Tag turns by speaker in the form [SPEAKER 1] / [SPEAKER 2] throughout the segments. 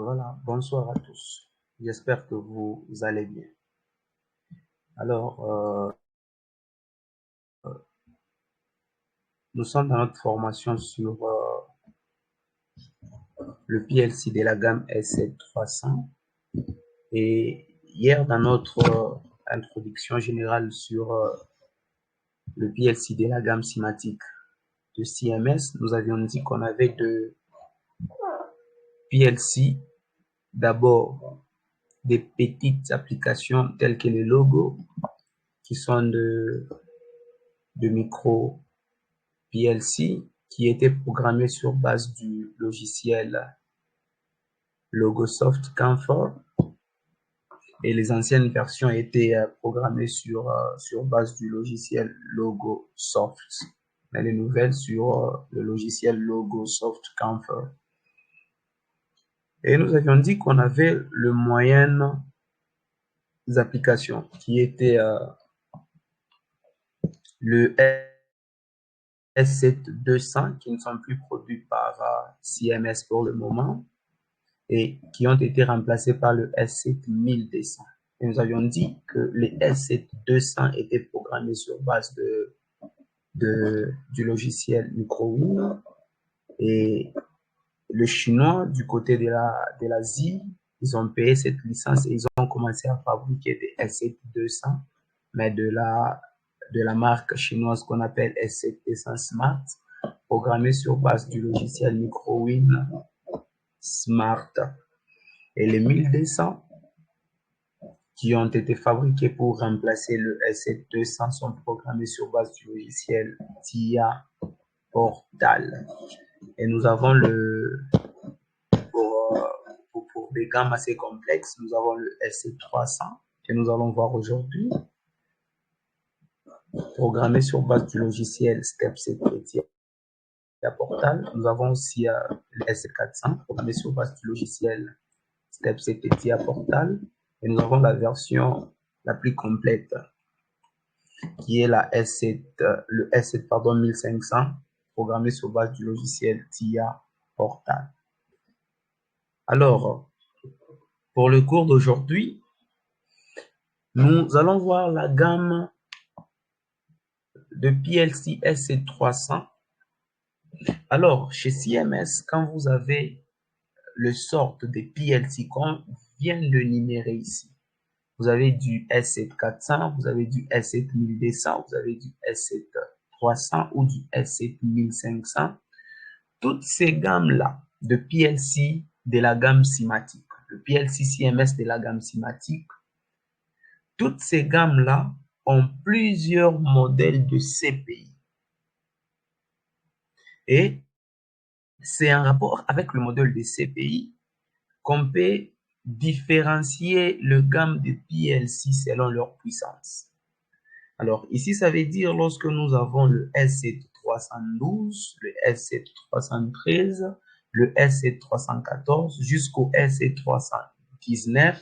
[SPEAKER 1] Voilà, bonsoir à tous. J'espère que vous allez bien. Alors, nous sommes dans notre formation sur le PLC de la gamme S7300. Et hier, dans notre introduction générale sur le PLC de la gamme cymatique de CMS, nous avions dit qu'on avait deux PLC. D'abord, des petites applications telles que les logos, qui sont de micro PLC, qui étaient programmés sur base du logiciel Logosoft Camphor, et les anciennes versions étaient programmées sur base du logiciel Logosoft, mais les nouvelles sur le logiciel Logosoft Camphor. Et nous avions dit qu'on avait le moyennes applications qui étaient le S7200, qui ne sont plus produits par CMS pour le moment et qui ont été remplacés par le S7200. Et nous avions dit que les S7200 étaét programmés sur base du logiciel MicroWin, et le chinois du côté de l'Asie, ils ont payé cette licence et ils ont commencé à fabriquer des S7200, mais de la marque chinoise qu'on appelle S7200 Smart, programmé sur base du logiciel MicroWin Smart. Et les 1200 qui ont été fabriqués pour remplacer le S7200 sont programmés sur base du logiciel TIA Portal. Et nous avons pour des gammes assez complexes, nous avons le S7300 que nous allons voir aujourd'hui, programmé sur base du logiciel StepSet TIA Portal. Nous avons aussi le S400 programmé sur base du logiciel StepSet TIA Portal. Et nous avons la version la plus complète, qui est le S7 1500, programmé sur base du logiciel TIA Portal. Alors, pour le cours d'aujourd'hui, nous allons voir la gamme de PLC S7300. Alors, chez CMS, quand vous avez le sort des PLC qu'on vient de numérer ici, vous avez du S7400, vous avez du S7200, vous avez du S7300 ou du S7500. Toutes ces gammes-là de PLC de la gamme cymatique, le PLC CMS de la gamme cymatique, toutes ces gammes-là ont plusieurs modèles de CPI. Et c'est en rapport avec le modèle de CPI qu'on peut différencier le gamme de PLC selon leur puissance. Alors ici, ça veut dire lorsque nous avons le S7312, le S7313, le S7314 jusqu'au S7319,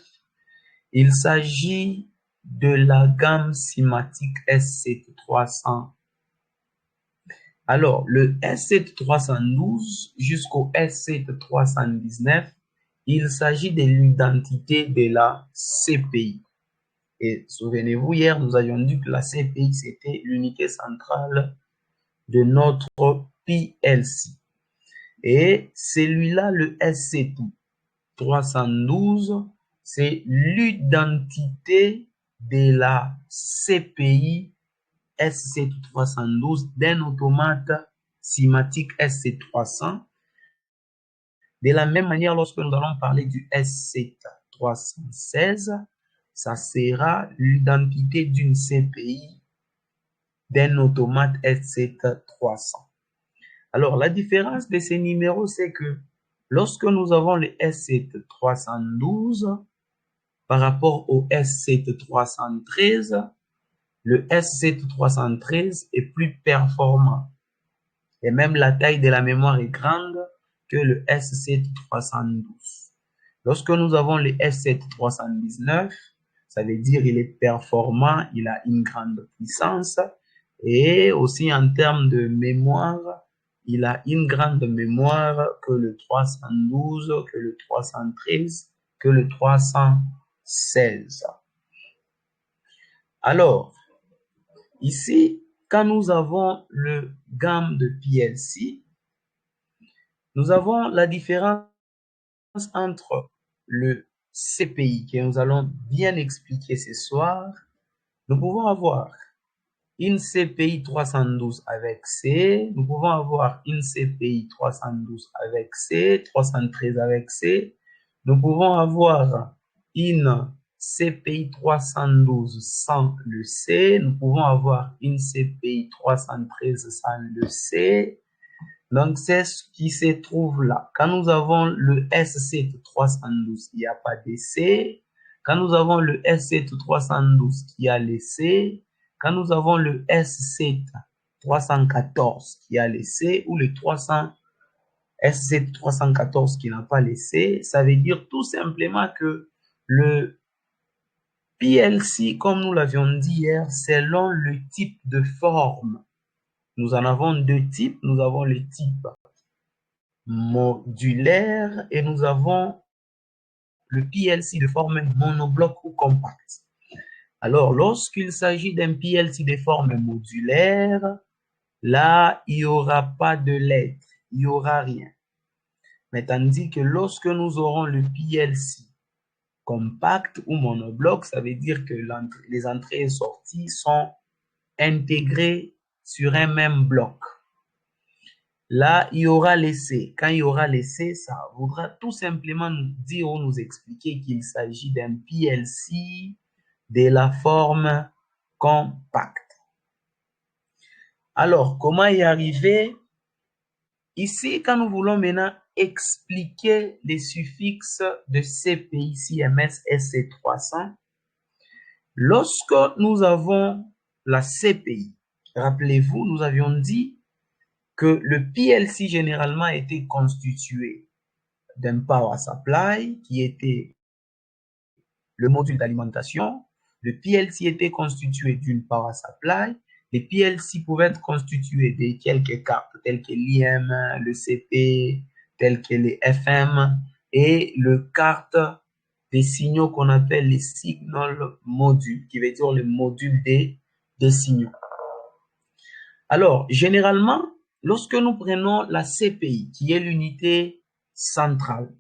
[SPEAKER 1] il s'agit de la gamme cymatique S7300. Alors, le S7312 jusqu'au S7319, il s'agit de l'identité de la CPI. Et souvenez-vous, hier, nous avions dit que la CPI, c'était l'unité centrale de notre PLC. Et celui-là, le S7312, c'est l'identité de la CPI S7312 d'un automate cymatique S7300. De la même manière, lorsque nous allons parler du S7316, ça sera l'identité d'une CPI d'un automate S7300. Alors, la différence de ces numéros, c'est que lorsque nous avons le S7312 par rapport au S7313, le S7313 est plus performant. Et même la taille de la mémoire est grande que le S7312. Lorsque nous avons le S7319, ça veut dire qu'il est performant, il a une grande puissance, et aussi en termes de mémoire, il a une grande mémoire que le 312, que le 313, que le 316. Alors, ici, quand nous avons le gamme de PLC, nous avons la différence entre le CPI que nous allons bien expliquer ce soir. Nous pouvons avoir une CPI 312 avec C, nous pouvons avoir une CPI 312 avec C, 313 avec C, nous pouvons avoir une CPI 312 sans le C, nous pouvons avoir une CPI 313 sans le C. Donc, c'est ce qui se trouve là. Quand nous avons le S7 312, il n'y a pas de C. Quand nous avons le S7 312 qui a les C, quand nous avons le S7 314 qui a les C, ou le 300, S7 314 qui n'a pas les C, ça veut dire tout simplement que le PLC, comme nous l'avions dit hier, selon le type de forme. Nous en avons deux types. Nous avons le type modulaire et nous avons le PLC de forme monobloc ou compact. Alors, lorsqu'il s'agit d'un PLC de forme modulaire, là, il n'y aura pas de lettres, il n'y aura rien. Mais tandis que lorsque nous aurons le PLC compact ou monobloc, ça veut dire que les entrées et sorties sont intégrées sur un même bloc. Là, il y aura les C. Quand il y aura les C, ça voudra tout simplement nous dire ou nous expliquer qu'il s'agit d'un PLC de la forme compacte. Alors, comment y arriver? Ici, quand nous voulons maintenant expliquer les suffixes de CPI, CMS, SC300, lorsque nous avons la CPI, rappelez-vous, nous avions dit que le PLC généralement était constitué d'un power supply qui était le module d'alimentation. Le PLC était constitué d'une power supply. Les PLC pouvaient être constitués de quelques cartes telles que l'IM, le CP, telles que les FM et le carte des signaux qu'on appelle les signal modules, qui veut dire le module des signaux. Alors, généralement, lorsque nous prenons la CPI, qui est l'unité centrale,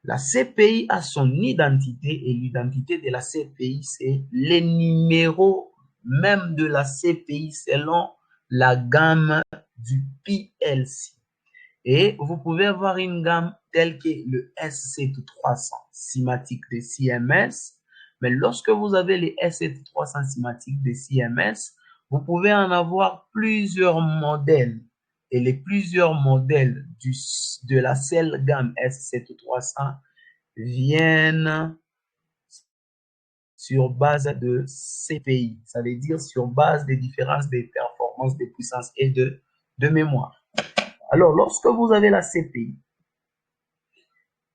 [SPEAKER 1] la CPI a son identité et l'identité de la CPI, c'est les numéros même de la CPI selon la gamme du PLC. Et vous pouvez avoir une gamme telle que le S7300 cinématique de CMS, mais lorsque vous avez les S7300 cinématiques de CMS, vous pouvez en avoir plusieurs modèles. Et les plusieurs modèles de la seule gamme S7300 viennent sur base de CPI. Ça veut dire sur base des différences de performance, de puissance et de mémoire. Alors, lorsque vous avez la CPI,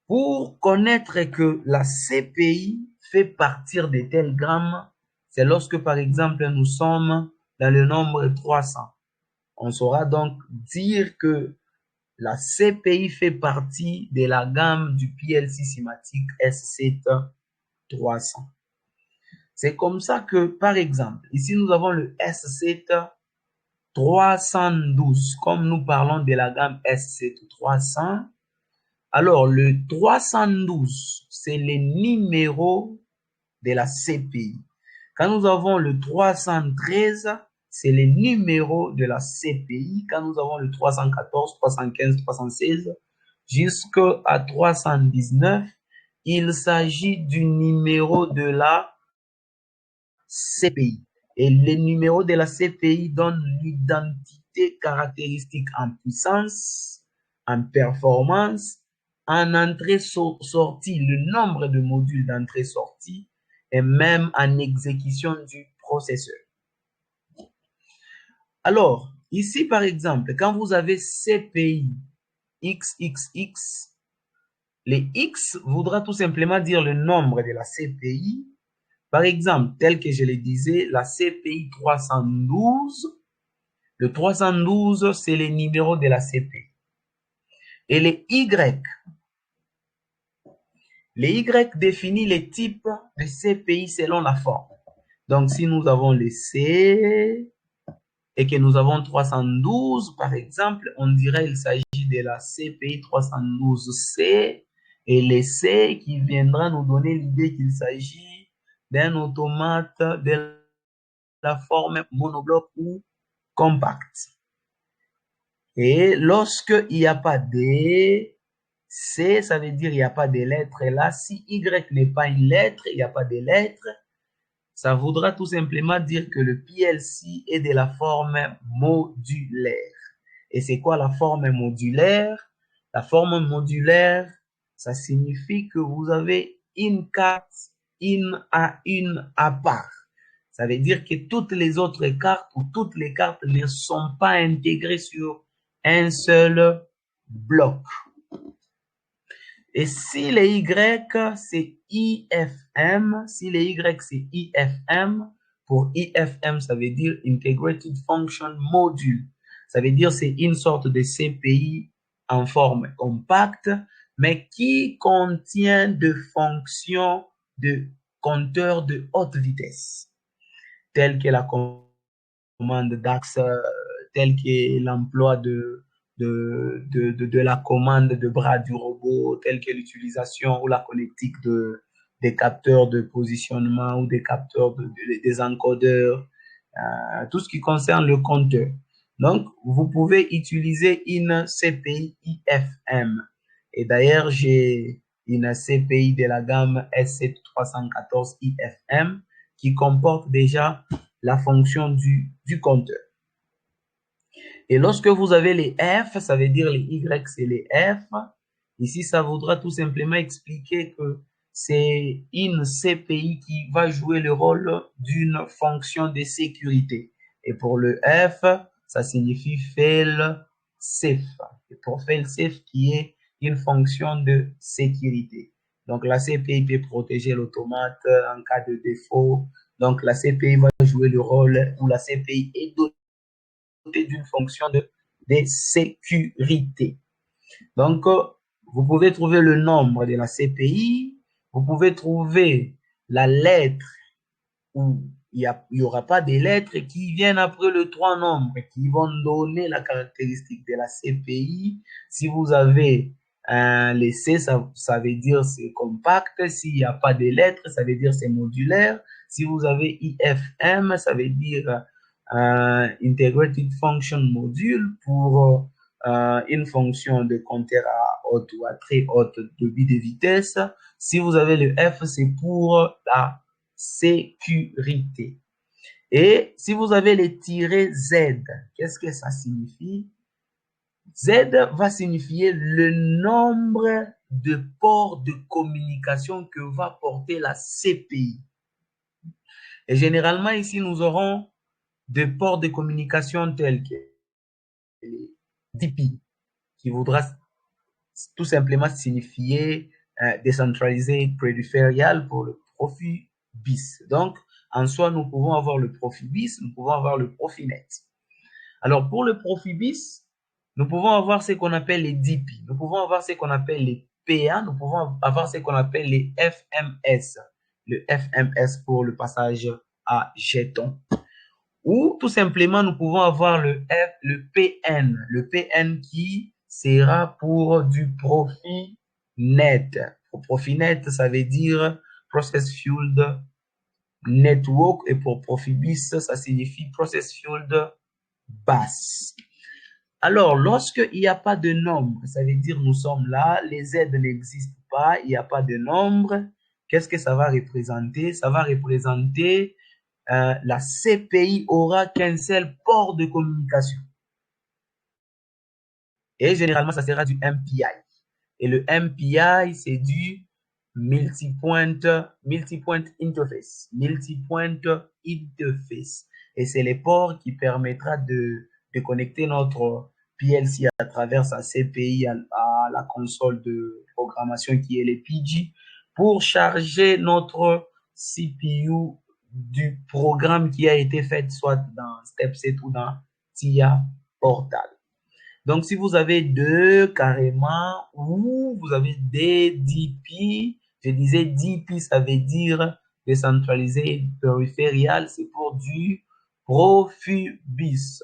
[SPEAKER 1] pour connaître que la CPI fait partir de telles gammes, c'est lorsque, par exemple, nous sommes dans le nombre 300. On saura donc dire que la CPI fait partie de la gamme du PLC cinématique S7300. C'est comme ça que, par exemple, ici nous avons le S7312. Comme nous parlons de la gamme S7300, alors le 312, c'est le numéro de la CPI. Quand nous avons le 313, c'est le numéro de la CPI. Quand nous avons le 314, 315, 316, jusqu'à 319, il s'agit du numéro de la CPI. Et le numéro de la CPI donne l'identité caractéristique en puissance, en performance, en entrée-sortie, le nombre de modules d'entrée-sortie et même en exécution du processeur. Alors, ici par exemple, quand vous avez CPI XXX, les X voudra tout simplement dire le nombre de la CPI. Par exemple, tel que je le disais, la CPI 312, Le 312, c'est les numéros de la CPI. Et les Y définissent les types de CPI selon la forme. Donc, si nous avons les C et que nous avons 312, par exemple, on dirait qu'il s'agit de la CPI 312C et les C qui viendra nous donner l'idée qu'il s'agit d'un automate de la forme monobloc ou compact. Et lorsqu'il n'y a pas de C, ça veut dire il n'y a pas de lettres là. Si Y n'est pas une lettre, il n'y a pas de lettres, ça voudra tout simplement dire que le PLC est de la forme modulaire. Et c'est quoi la forme modulaire? La forme modulaire, ça signifie que vous avez une carte une à part. Ça veut dire que toutes les autres cartes ou toutes les cartes ne sont pas intégrées sur un seul bloc. Et si les Y, c'est IFM, si les Y, c'est IFM, pour IFM, ça veut dire Integrated Function Module. Ça veut dire c'est une sorte de CPI en forme compacte, mais qui contient des fonctions de compteur de haute vitesse, telles que la commande d'axe, tel que l'emploi de la commande de bras du robot, telle que l'utilisation ou la connectique des capteurs de positionnement ou des capteurs des encodeurs, tout ce qui concerne le compteur. Donc, vous pouvez utiliser une CPI IFM. Et d'ailleurs, j'ai une CPI de la gamme S7314 IFM qui comporte déjà la fonction du compteur. Et lorsque vous avez les F, ça veut dire les Y, c'est les F. Ici, ça voudra tout simplement expliquer que c'est une CPI qui va jouer le rôle d'une fonction de sécurité. Et pour le F, ça signifie fail safe. Et pour fail safe, qui est une fonction de sécurité. Donc, la CPI peut protéger l'automate en cas de défaut. Donc, la CPI va jouer le rôle où la CPI est dotée d'une fonction de sécurité. Donc, vous pouvez trouver le nombre de la CPI, vous pouvez trouver la lettre où il n'y aura pas des lettres qui viennent après le trois nombres qui vont donner la caractéristique de la CPI. Si vous avez les C, ça veut dire c'est compact. S'il n'y a pas de lettres, ça veut dire c'est modulaire. Si vous avez IFM, ça veut dire Integrated Function Module pour une fonction de compteur à haute ou à très haute débit de vitesse. Si vous avez le F, c'est pour la sécurité. Et si vous avez les tirés Z, qu'est-ce que ça signifie? Z va signifier le nombre de ports de communication que va porter la CPI. Et généralement, ici, nous aurons des ports de communication tels que les DP, qui voudra tout simplement signifier décentralisé périphérial pour le profil bis. Donc, en soi, nous pouvons avoir le profil bis, nous pouvons avoir le profil net. Alors, pour le profil bis, nous pouvons avoir ce qu'on appelle les DP, nous pouvons avoir ce qu'on appelle les PA, nous pouvons avoir ce qu'on appelle les FMS. Le FMS pour le passage à jeton. Ou tout simplement, nous pouvons avoir le PN. Le PN qui sera pour du profit net. Pour profit net, ça veut dire Process Fueled Network. Et pour profit bis, ça signifie Process Fueled Bus. Alors, lorsqu'il n'y a pas de nombre, ça veut dire nous sommes là, les Z n'existent pas, il n'y a pas de nombre. Qu'est-ce que ça va représenter? Ça va représenter la CPI aura qu'un seul port de communication. Et généralement, ça sera du MPI. Et le MPI, c'est du multi-point interface. Multi-point interface. Et c'est les ports qui permettra de connecter notre PLC à travers sa CPI à la console de programmation qui est le PG pour charger notre CPU du programme qui a été fait soit dans Step 7 ou dans TIA Portal. Donc, si vous avez deux carrément, ou vous avez des DP, je disais DP, ça veut dire décentralisé périphérial, c'est pour du Profibus.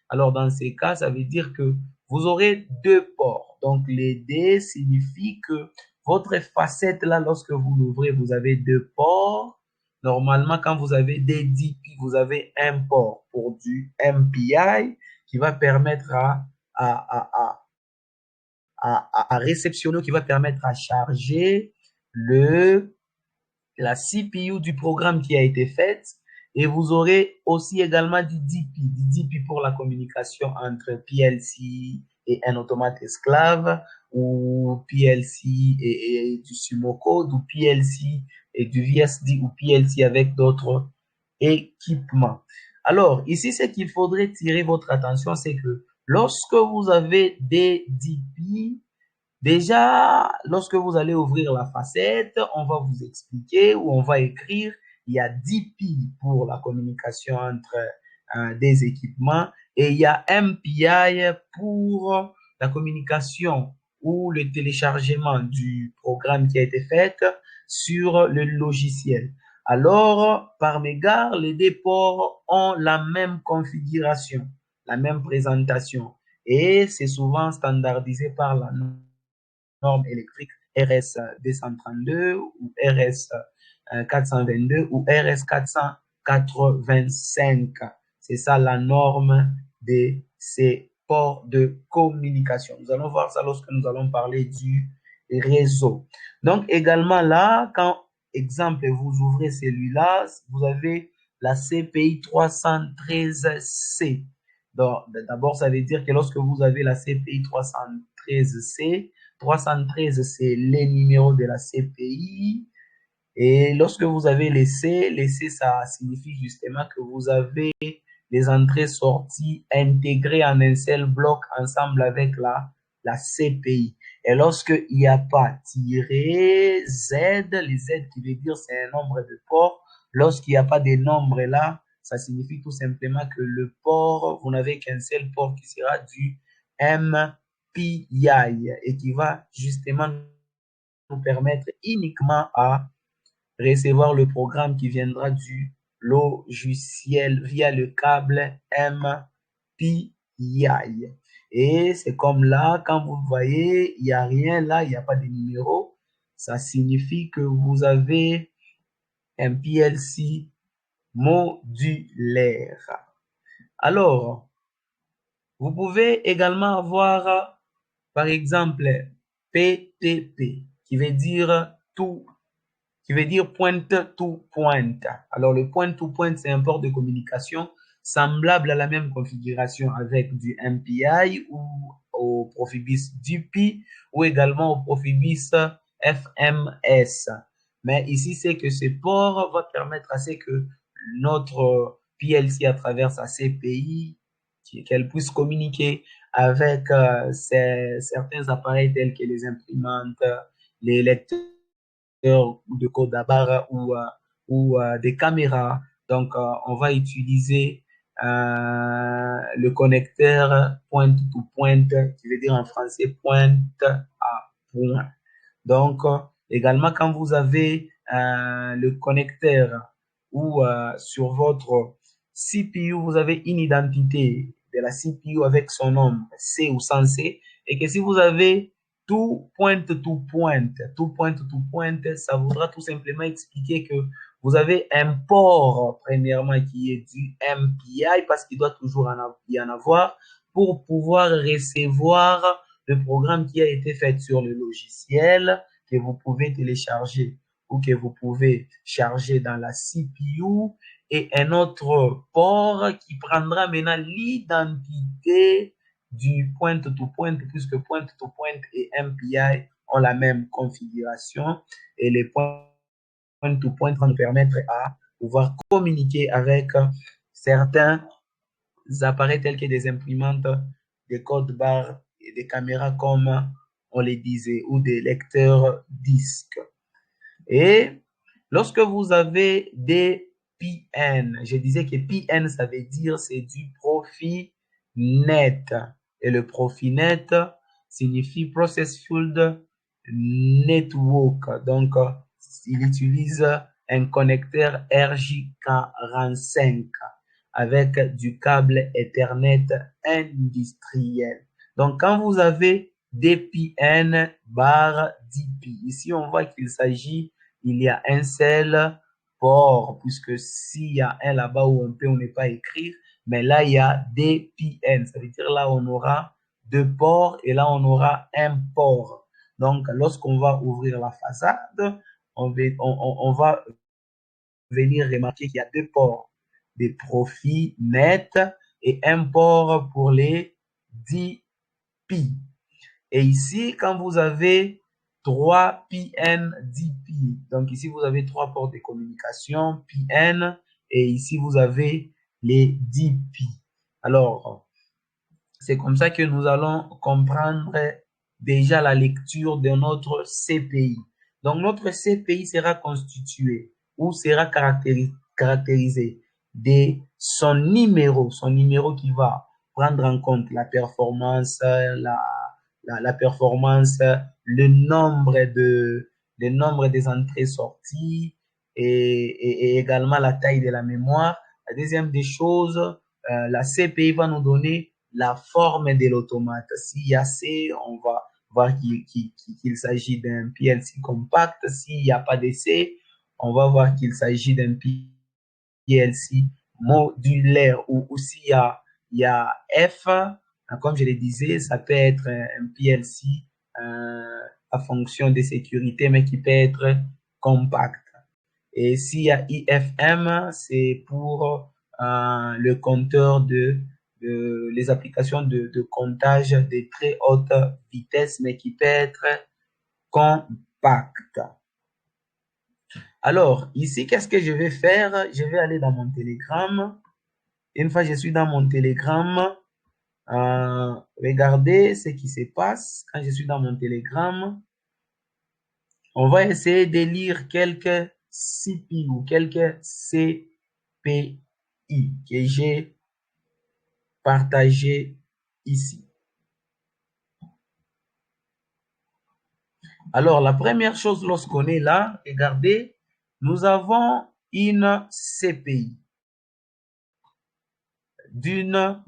[SPEAKER 1] Alors, dans ces cas, ça veut dire que vous aurez deux ports. Donc, les D signifie que votre facette là, lorsque vous l'ouvrez, vous avez deux ports. Normalement, quand vous avez des DP, vous avez un port pour du MPI qui va permettre à réceptionner, qui va permettre à charger la CPU du programme qui a été faite. Et vous aurez aussi également du DP pour la communication entre PLC et un automate esclave, ou PLC et du sumo code, ou PLC et du VSD, ou PLC avec d'autres équipements. Alors, ici, ce qu'il faudrait tirer votre attention, c'est que lorsque vous avez des DP, déjà, lorsque vous allez ouvrir la facette, on va vous expliquer ou on va écrire, il y a DP pour la communication entre des équipements et il y a MPI pour la communication ou le téléchargement du programme qui a été fait sur le logiciel. Alors, par mégarde, les deux ports ont la même configuration, la même présentation et c'est souvent standardisé par la norme électrique RS 232 ou RS 422 ou RS 485. C'est ça la norme de ces ports de communication. Nous allons voir ça lorsque nous allons parler du réseau. Donc également là, quand exemple vous ouvrez celui-là, vous avez la CPI 313C. D'abord, ça veut dire que lorsque vous avez la CPI 313C, 313, c'est les numéros de la CPI. Et lorsque vous avez les C, ça signifie justement que vous avez les entrées-sorties intégrées en un seul bloc ensemble avec la CPI. Et lorsqu'il n'y a pas tiré Z, les Z qui veut dire c'est un nombre de ports, lorsqu'il n'y a pas de nombre là, ça signifie tout simplement que le port, vous n'avez qu'un seul port qui sera du MPI et qui va justement nous permettre uniquement à recevoir le programme qui viendra du logiciel via le câble MPI. Et c'est comme là, quand vous voyez, il n'y a rien là, il n'y a pas de numéro. Ça signifie que vous avez un PLC modulaire. Alors, vous pouvez également avoir, par exemple, PTP, qui veut dire point-to-point. Alors, le point-to-point, c'est un port de communication semblable à la même configuration avec du MPI ou au Profibus DP ou également au Profibus FMS. Mais ici, c'est que ce port va permettre à ce que notre PLC à travers sa CPI, qu'elle puisse communiquer avec certains appareils tels que les imprimantes, les lecteurs de code à barre ou des caméras. Donc, on va utiliser le connecteur point-to-point, qui veut dire en français pointe à point. Donc, également, quand vous avez le connecteur ou sur votre CPU, vous avez une identité de la CPU avec son nom C ou sans C, et que si vous avez tout point-to-point, ça voudra tout simplement expliquer que vous avez un port, premièrement, qui est du MPI, parce qu'il doit toujours y en avoir, pour pouvoir recevoir le programme qui a été fait sur le logiciel, que vous pouvez télécharger ou que vous pouvez charger dans la CPU, et un autre port qui prendra maintenant l'identité du point-to-point, puisque point-to-point et MPI ont la même configuration, et les point-to-point vont nous permettre à pouvoir communiquer avec certains appareils tels que des imprimantes, des codes barres et des caméras comme on les disait, ou des lecteurs disques. Et lorsque vous avez des PN, je disais que PN, ça veut dire c'est du profit net. Et le Profinet signifie Process-Field Network. Donc, il utilise un connecteur RJ45 avec du câble Ethernet industriel. Donc, quand vous avez DPN bar DP, ici, on voit qu'il s'agit, il y a un seul port, puisque s'il y a un là-bas où on peut, on n'est pas écrire, mais là, il y a DPN. Ça veut dire là, on aura deux ports et là, on aura un port. Donc, lorsqu'on va ouvrir la façade, on va venir remarquer qu'il y a deux ports, des profits nets et un port pour les DP. Et ici, quand vous avez 3 PN-DP, donc ici, vous avez 3 ports de communication PN et ici, vous avez les DP. Alors, c'est comme ça que nous allons comprendre déjà la lecture de notre CPI. Donc, notre CPI sera constitué ou sera caractérisé de son numéro qui va prendre en compte la performance, la performance, le nombre des entrées-sorties et également la taille de la mémoire. La deuxième des choses, la CPI va nous donner la forme de l'automate. S'il y a C, on va voir qu'il s'agit d'un PLC compact. S'il n'y a pas de C, on va voir qu'il s'agit d'un PLC modulaire. Ou s'il y a F, comme je le disais, ça peut être un PLC à fonction de sécurité, mais qui peut être compact. Et s'il y a IFM, c'est pour le compteur les applications de comptage de très haute vitesse, mais qui peut être compact. Alors, ici, qu'est-ce que je vais faire? Je vais aller dans mon Telegram. Une fois que je suis dans mon Telegram, regardez ce qui se passe quand je suis dans mon Telegram. On va essayer de lire quelques CPI ou quelques CPI que j'ai partagé ici. Alors, la première chose lorsqu'on est là, regardez, nous avons une CPI d'une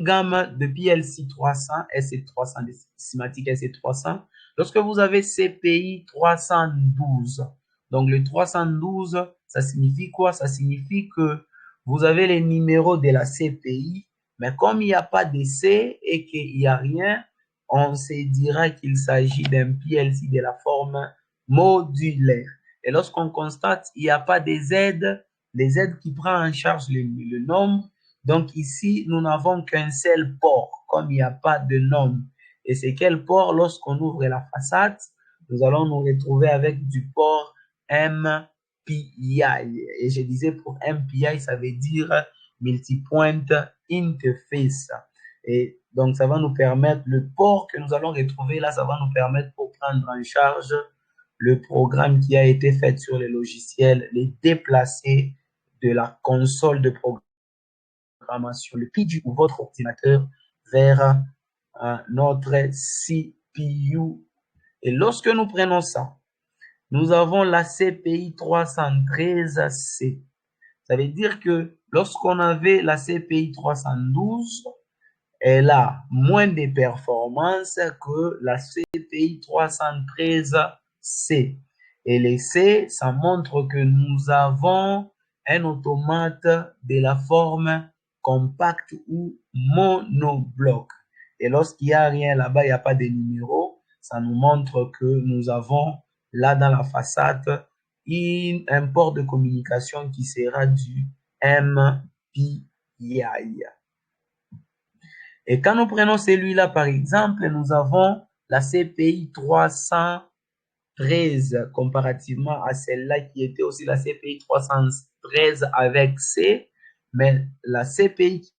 [SPEAKER 1] gamme de PLC 300, SC300, des schématiques SC300. Lorsque vous avez CPI 312, donc le 312, ça signifie quoi? Ça signifie que vous avez les numéros de la CPI, mais comme il n'y a pas d'essai et qu'il n'y a rien, on se dira qu'il s'agit d'un PLC de la forme modulaire. Et lorsqu'on constate qu'il n'y a pas de Z, les Z qui prennent en charge le nombre, donc ici, nous n'avons qu'un seul port, comme il n'y a pas de nombre. Et c'est quel port? Lorsqu'on ouvre la façade, nous allons nous retrouver avec du port MPI. Et je disais pour MPI, ça veut dire Multipoint Interface. Et donc, ça va nous permettre, le port que nous allons retrouver là, ça va nous permettre pour prendre en charge le programme qui a été fait sur les logiciels, les déplacer de la console de programmation, le PID ou votre ordinateur vers notre CPU. Et lorsque nous prenons ça, nous avons la CPI 313C. Ça veut dire que lorsqu'on avait la CPI 312, elle a moins de performance que la CPI 313C. Et les C, ça montre que nous avons un automate de la forme compact ou monobloc. Et lorsqu'il n'y a rien là-bas, il n'y a pas de numéro, ça nous montre que nous avons là dans la façade un port de communication qui sera du MPI. Et quand nous prenons celui-là, par exemple, nous avons la CPI 313 comparativement à celle-là qui était aussi la CPI 313 avec C. Mais la CPI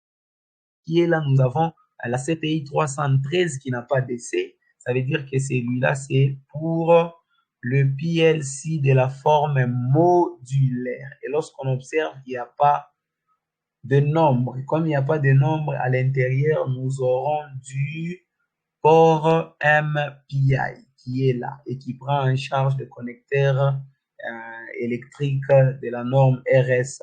[SPEAKER 1] qui est là, nous avons la CPI 313 qui n'a pas de C. Ça veut dire que celui-là, c'est pour le PLC de la forme modulaire. Et lorsqu'on observe, il n'y a pas de nombre. Comme il n'y a pas de nombre à l'intérieur, nous aurons du port MPI qui est là et qui prend en charge le connecteur électrique de la norme RS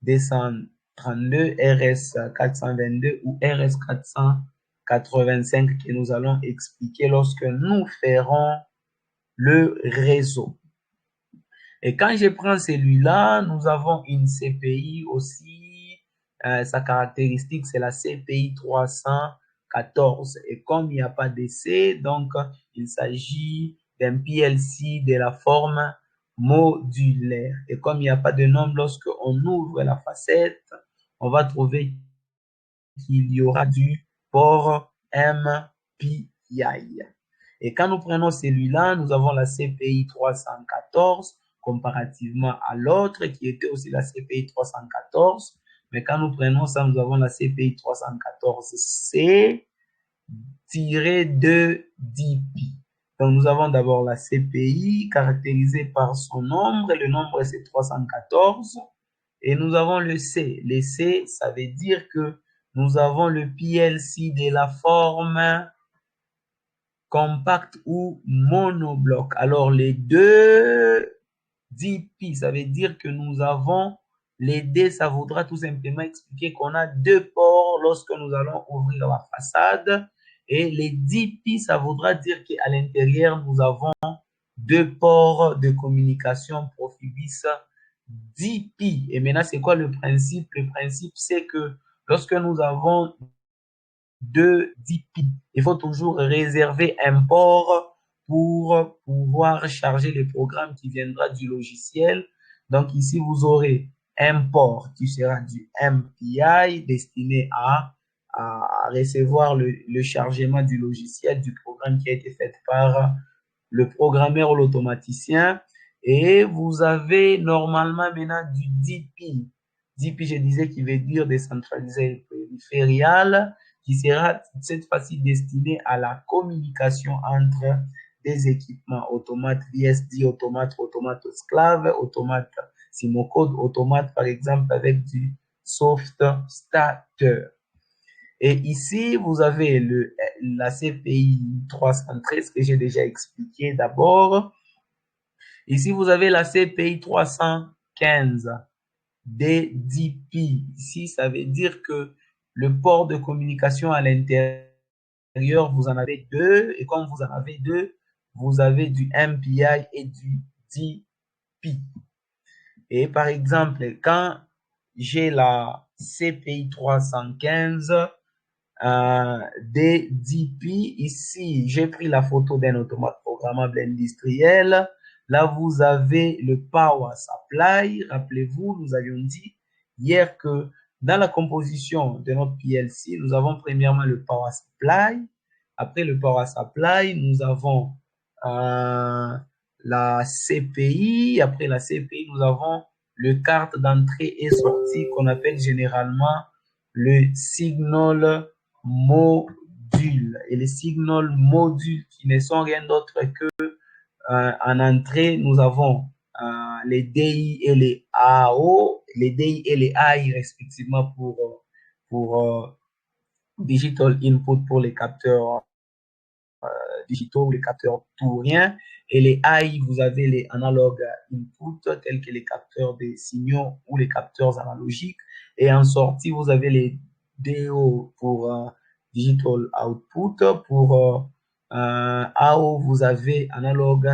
[SPEAKER 1] 232, RS 422 ou RS 485 que nous allons expliquer lorsque nous ferons le réseau. Et quand je prends celui-là, nous avons une CPI aussi. Sa caractéristique, c'est la CPI 314. Et comme il n'y a pas d'essai, donc il s'agit d'un PLC de la forme modulaire. Et comme il n'y a pas de nombre, lorsque on ouvre la facette, on va trouver qu'il y aura du port MPI. Et quand nous prenons celui-là, nous avons la CPI 314 comparativement à l'autre qui était aussi la CPI 314. Mais quand nous prenons ça, nous avons la CPI 314C -2 DP. Donc, nous avons d'abord la CPI caractérisée par son nombre. Le nombre, c'est 314. Et nous avons le C. Le C, ça veut dire que nous avons le PLC de la forme compact ou monobloc. Alors, les deux DP, ça veut dire que nous avons les D, ça voudra tout simplement expliquer qu'on a deux ports lorsque nous allons ouvrir la façade. Et les DP, ça voudra dire qu'à l'intérieur, nous avons deux ports de communication Profibus DP. Et maintenant, c'est quoi le principe? Le principe, c'est que lorsque nous avons deux DP, il faut toujours réserver un port pour pouvoir charger les programmes qui viendra du logiciel. Donc ici, vous aurez un port qui sera du MPI destiné à recevoir le chargement du logiciel, du programme qui a été fait par le programmeur ou l'automaticien. Et vous avez normalement maintenant du DP. DP, je disais, qui veut dire décentralisé périphérial, qui sera cette fois-ci destiné à la communication entre des équipements automates VSD, automate esclave, automate Simocode, automate par exemple avec du soft starter. Et ici, vous avez la CPI 313 que j'ai déjà expliqué d'abord. Ici, vous avez la CPI 315 DDP. Ici, ça veut dire que le port de communication à l'intérieur, vous en avez deux. Et comme vous en avez deux, vous avez du MPI et du DP. Et par exemple, quand j'ai la CPI 315 DDP, ici, j'ai pris la photo d'un automate programmable industriel. Là, vous avez le power supply. Rappelez-vous, nous avions dit hier que dans la composition de notre PLC, nous avons premièrement le power supply. Après le power supply, nous avons la CPI. Après la CPI, nous avons le carte d'entrée et sortie qu'on appelle généralement le signal module. Et les signal modules qui ne sont rien d'autre que en entrée, nous avons les DI et les AO, les DI et les AI respectivement pour digital input pour les capteurs digitaux, les capteurs touriens. Et les AI, vous avez les analog input tels que les capteurs des signaux ou les capteurs analogiques. Et en sortie, vous avez les DO pour digital output. Pour AO, vous avez analog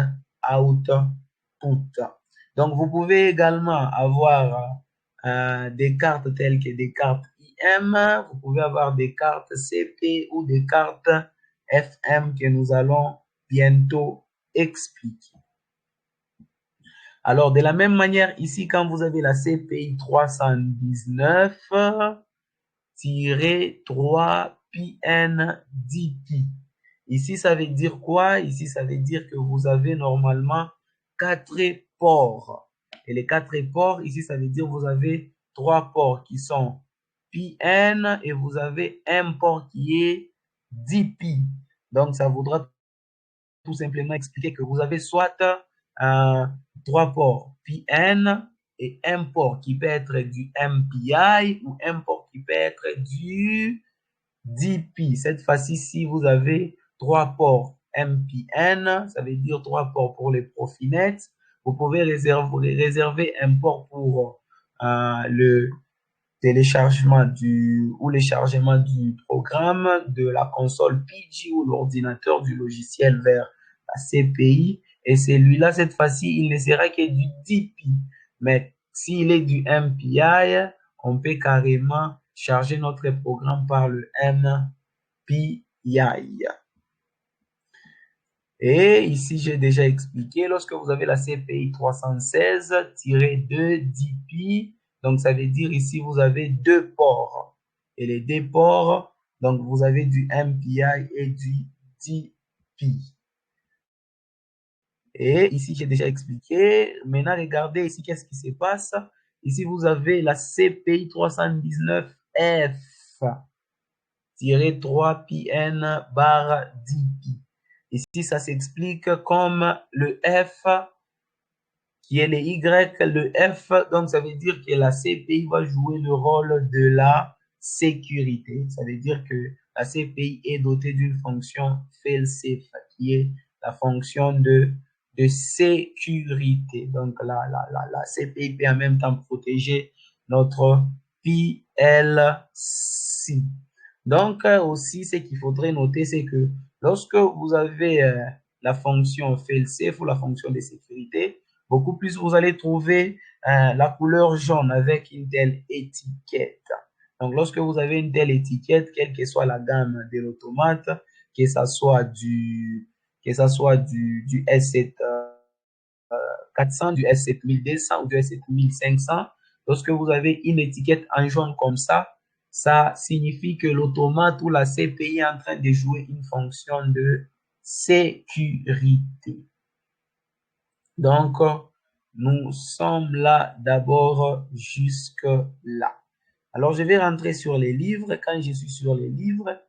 [SPEAKER 1] output. Donc, vous pouvez également avoir des cartes telles que des cartes IM. Vous pouvez avoir des cartes CP ou des cartes FM que nous allons bientôt expliquer. Alors, de la même manière, ici, quand vous avez la CPI 319-3PNDP, ici, ça veut dire quoi? Ici, ça veut dire que vous avez normalement 4 ports. Et les 4 ports, ici, ça veut dire que vous avez 3 ports qui sont PN et vous avez un port qui est DP. Donc, ça voudra tout simplement expliquer que vous avez soit 3 ports PN et un port qui peut être du MPI ou un port qui peut être du DP. Cette fois-ci, si vous avez 3 ports MPN, ça veut dire 3 ports pour les Profinet, vous pouvez réserver un port pour le téléchargement ou le chargement du programme de la console PG ou l'ordinateur du logiciel vers la CPI. Et celui-là, cette fois-ci, il ne sera que du DP. Mais s'il est du MPI, on peut carrément charger notre programme par le MPI. Et ici, j'ai déjà expliqué, lorsque vous avez la CPI 316-2 DP, donc ça veut dire ici, vous avez 2 ports. Et les 2 ports, donc vous avez du MPI et du DP. Et ici, j'ai déjà expliqué. Maintenant, regardez ici, qu'est-ce qui se passe. Ici, vous avez la CPI 319F-3PN/DP. Ici, ça s'explique comme le F qui est le Y, le F, donc ça veut dire que la CPI va jouer le rôle de la sécurité. Ça veut dire que la CPI est dotée d'une fonction fail-safe, qui est la fonction de sécurité. Donc la CPI peut en même temps protéger notre PLC. Donc aussi, ce qu'il faudrait noter, c'est que lorsque vous avez la fonction fail-safe ou la fonction de sécurité, beaucoup plus vous allez trouver la couleur jaune avec une telle étiquette. Donc, lorsque vous avez une telle étiquette, quelle que soit la gamme de l'automate, que ça soit du S7 400, du S7 1200 ou du S7 1500, lorsque vous avez une étiquette en jaune comme ça signifie que l'automate ou la CPI est en train de jouer une fonction de sécurité. Donc, nous sommes là d'abord jusque là. Alors, je vais rentrer sur les livres. Quand je suis sur les livres,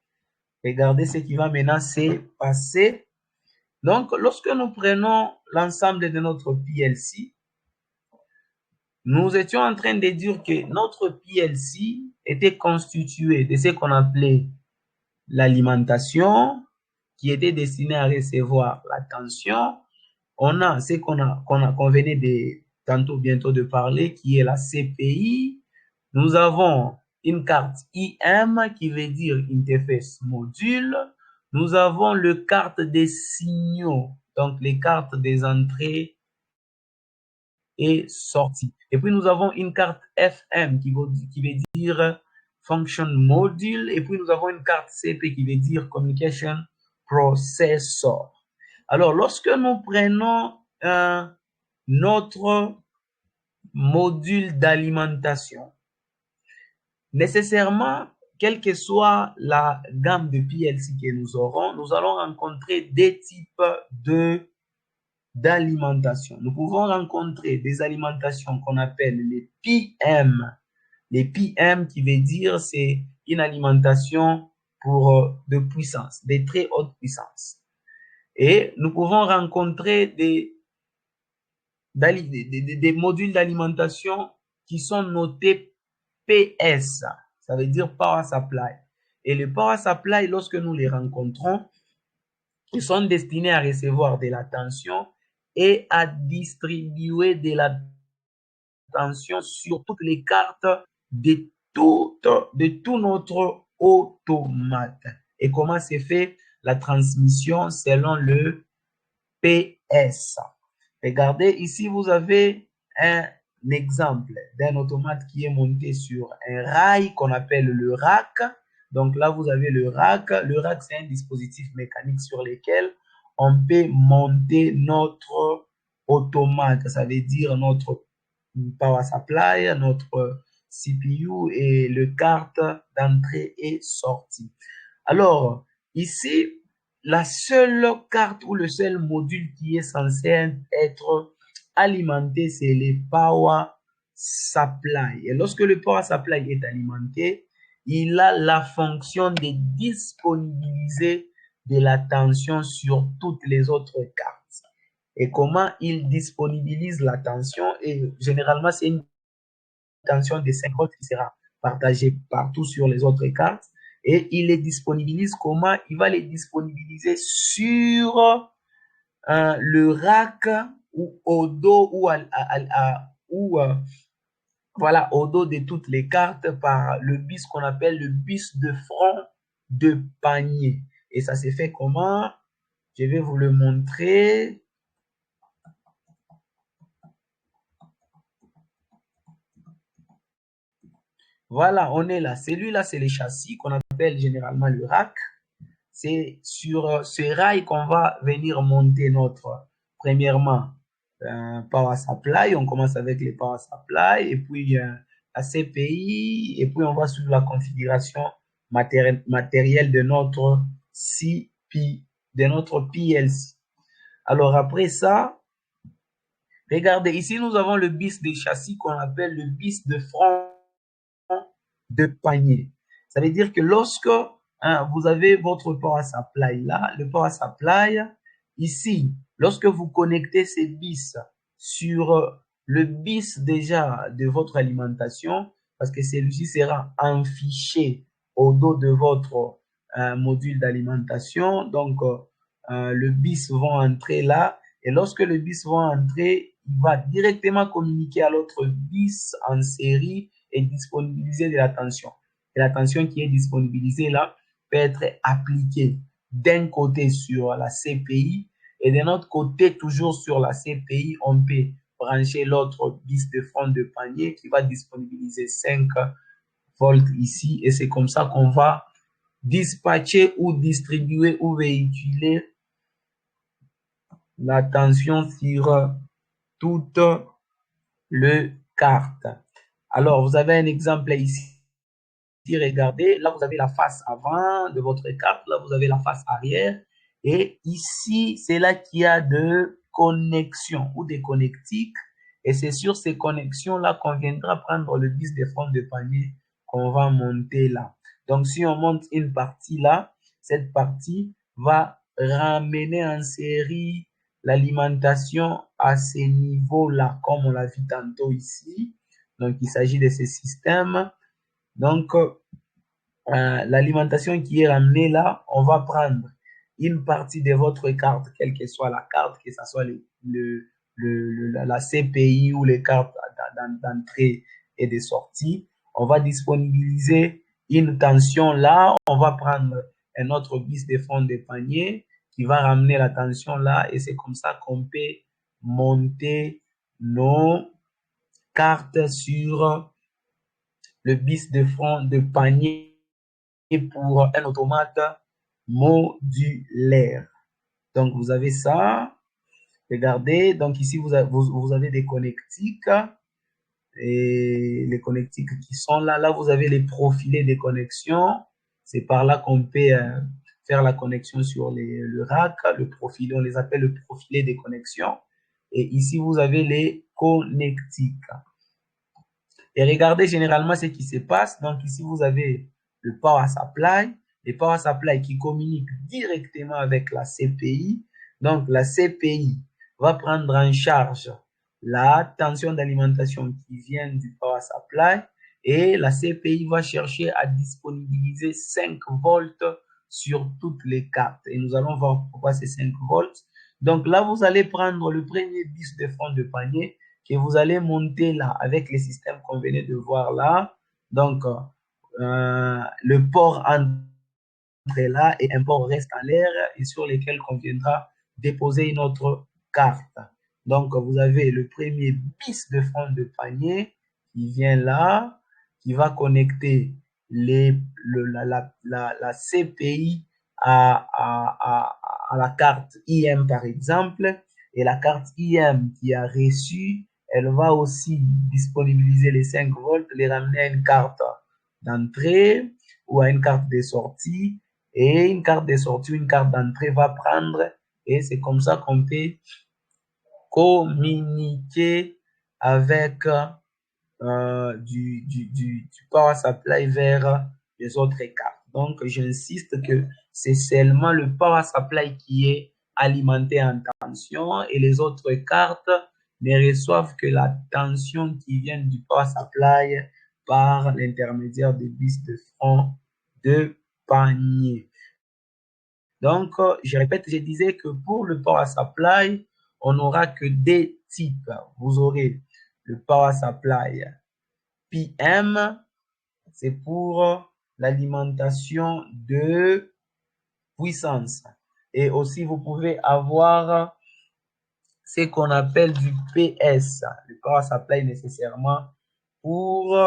[SPEAKER 1] regardez ce qui va maintenant se passer. Donc, lorsque nous prenons l'ensemble de notre PLC, nous étions en train de dire que notre PLC était constitué de ce qu'on appelait l'alimentation, qui était destinée à recevoir la tension. On a ce qu'on venait de bientôt de parler, qui est la CPI. Nous avons une carte IM qui veut dire interface module. Nous avons le carte des signaux, donc les cartes des entrées et sorties. Et puis nous avons une carte FM qui veut dire function module. Et puis nous avons une carte CP qui veut dire communication processor. Alors, lorsque nous prenons notre module d'alimentation, nécessairement, quelle que soit la gamme de PLC que nous aurons, nous allons rencontrer des types d'alimentation. Nous pouvons rencontrer des alimentations qu'on appelle les PM. Les PM qui veut dire c'est une alimentation de puissance, de très haute puissance. Et nous pouvons rencontrer des modules d'alimentation qui sont notés PS, ça veut dire Power Supply. Et les Power Supply, lorsque nous les rencontrons, ils sont destinés à recevoir de la tension et à distribuer de la tension sur toutes les cartes de tout notre automate. Et comment se fait la transmission selon le PS? Regardez, ici, vous avez un exemple d'un automate qui est monté sur un rail qu'on appelle le rack. Donc là, vous avez le rack. Le rack, c'est un dispositif mécanique sur lequel on peut monter notre automate. Ça veut dire notre power supply, notre CPU et le carte d'entrée et sortie. Alors, ici, la seule carte ou le seul module qui est censé être alimenté, c'est le power supply. Et lorsque le power supply est alimenté, il a la fonction de disponibiliser de la tension sur toutes les autres cartes. et comment il disponibilise la tension. Et généralement, c'est une tension de 5 volts qui sera partagée partout sur les autres cartes. Et il les disponibilise comment? Il va les disponibiliser sur le rack ou au dos voilà, au dos de toutes les cartes par le bis qu'on appelle le bis de front de panier. Et ça s'est fait comment? Je vais vous le montrer. Voilà, on est là. Celui-là, c'est les châssis qu'on appelle généralement le rack. C'est sur ce rail qu'on va venir monter notre, premièrement, power supply. On commence avec les power supply et puis la CPI et puis on va suivre la configuration matérielle de notre CP, de notre PLC. Alors après ça, regardez, ici nous avons le bis des châssis qu'on appelle le bis de front de panier. Ça veut dire que lorsque vous avez votre power supply là, le power supply, ici, lorsque vous connectez ces bis sur le bis déjà de votre alimentation, parce que celui-ci sera enfiché au dos de votre module d'alimentation, donc le bis va entrer là, et lorsque le bis va entrer, il va directement communiquer à l'autre bis en série et disponibiliser de la tension. Et la tension qui est disponibilisée là peut être appliquée d'un côté sur la CPI et d'un autre côté, toujours sur la CPI, on peut brancher l'autre bis de front de panier qui va disponibiliser 5 volts ici. Et c'est comme ça qu'on va dispatcher ou distribuer ou véhiculer la tension sur toute le carte. Alors, vous avez un exemple ici. Regardez, là, vous avez la face avant de votre carte. Là, vous avez la face arrière. Et ici, c'est là qu'il y a de connexions ou des connectiques. Et c'est sur ces connexions-là qu'on viendra prendre le bis de front de panier qu'on va monter là. Donc, si on monte une partie là, cette partie va ramener en série l'alimentation à ces niveaux-là, comme on l'a vu tantôt ici. Donc, il s'agit de ces systèmes. Donc, l'alimentation qui est ramenée là, on va prendre une partie de votre carte, quelle que soit la carte, que ce soit la CPI ou les cartes d'entrée et de sortie. On va disponibiliser une tension là. On va prendre un autre bis de fond de panier qui va ramener la tension là. Et c'est comme ça qu'on peut monter nos cartes sur le bis de front de panier pour un automate modulaire. Donc, vous avez ça. Regardez. Donc, ici, vous avez des connectiques. Et les connectiques qui sont là. Là, vous avez les profilés des connexions. C'est par là qu'on peut faire la connexion sur le rack. Le profilé, on les appelle le profilé des connexions. Et ici, vous avez les connectiques. Et regardez généralement ce qui se passe. Donc ici, vous avez le power supply, les power supply qui communiquent directement avec la CPI. Donc la CPI va prendre en charge la tension d'alimentation qui vient du power supply et la CPI va chercher à disponibiliser 5 volts sur toutes les cartes. Et nous allons voir pourquoi c'est 5 volts. Donc là, vous allez prendre le premier bis de fond de panier que vous allez monter là avec les systèmes qu'on venait de voir là. Donc, le port entre là et un port reste en l'air et sur lesquels on viendra déposer une autre carte. Donc, vous avez le premier bis de fond de panier qui vient là, qui va connecter la CPI à la carte IM par exemple, et la carte IM qui a reçu, elle va aussi disponibiliser les 5 volts, les ramener à une carte d'entrée ou à une carte de sortie, et une carte de sortie ou une carte d'entrée va prendre, et c'est comme ça qu'on peut communiquer avec du power supply vers les autres cartes. Donc, j'insiste que c'est seulement le power supply qui est alimentées en tension et les autres cartes ne reçoivent que la tension qui vient du power supply par l'intermédiaire des bus de front de panier. Donc, je répète, je disais que pour le power supply, on n'aura que des types. Vous aurez le power supply PM, c'est pour l'alimentation de puissance. Et aussi, vous pouvez avoir ce qu'on appelle du PS, le power supply nécessairement pour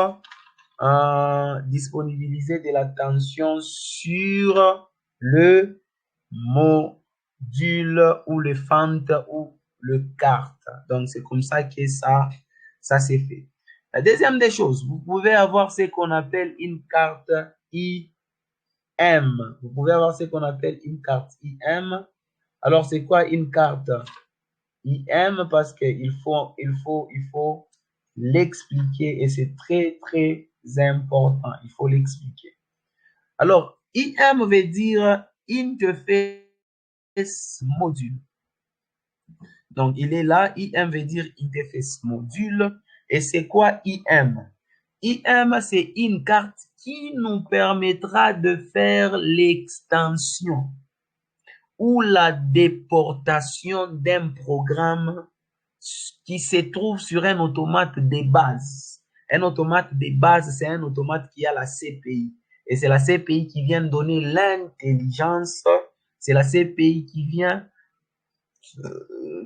[SPEAKER 1] disponibiliser de la tension sur le module ou le fente ou le carte. Donc, c'est comme ça que ça s'est fait. La deuxième des choses, vous pouvez avoir ce qu'on appelle une carte IM. Vous pouvez avoir ce qu'on appelle une carte IM. Alors, c'est quoi une carte IM? Parce qu'il faut l'expliquer et c'est très, très important. Il faut l'expliquer. Alors, IM veut dire Interface Module. Donc, il est là. IM veut dire Interface Module. Et c'est quoi IM? IM, c'est une carte qui nous permettra de faire l'extension ou la déportation d'un programme qui se trouve sur un automate de base. Un automate de base, c'est un automate qui a la CPI. Et c'est la CPI qui vient donner l'intelligence. C'est la CPI qui vient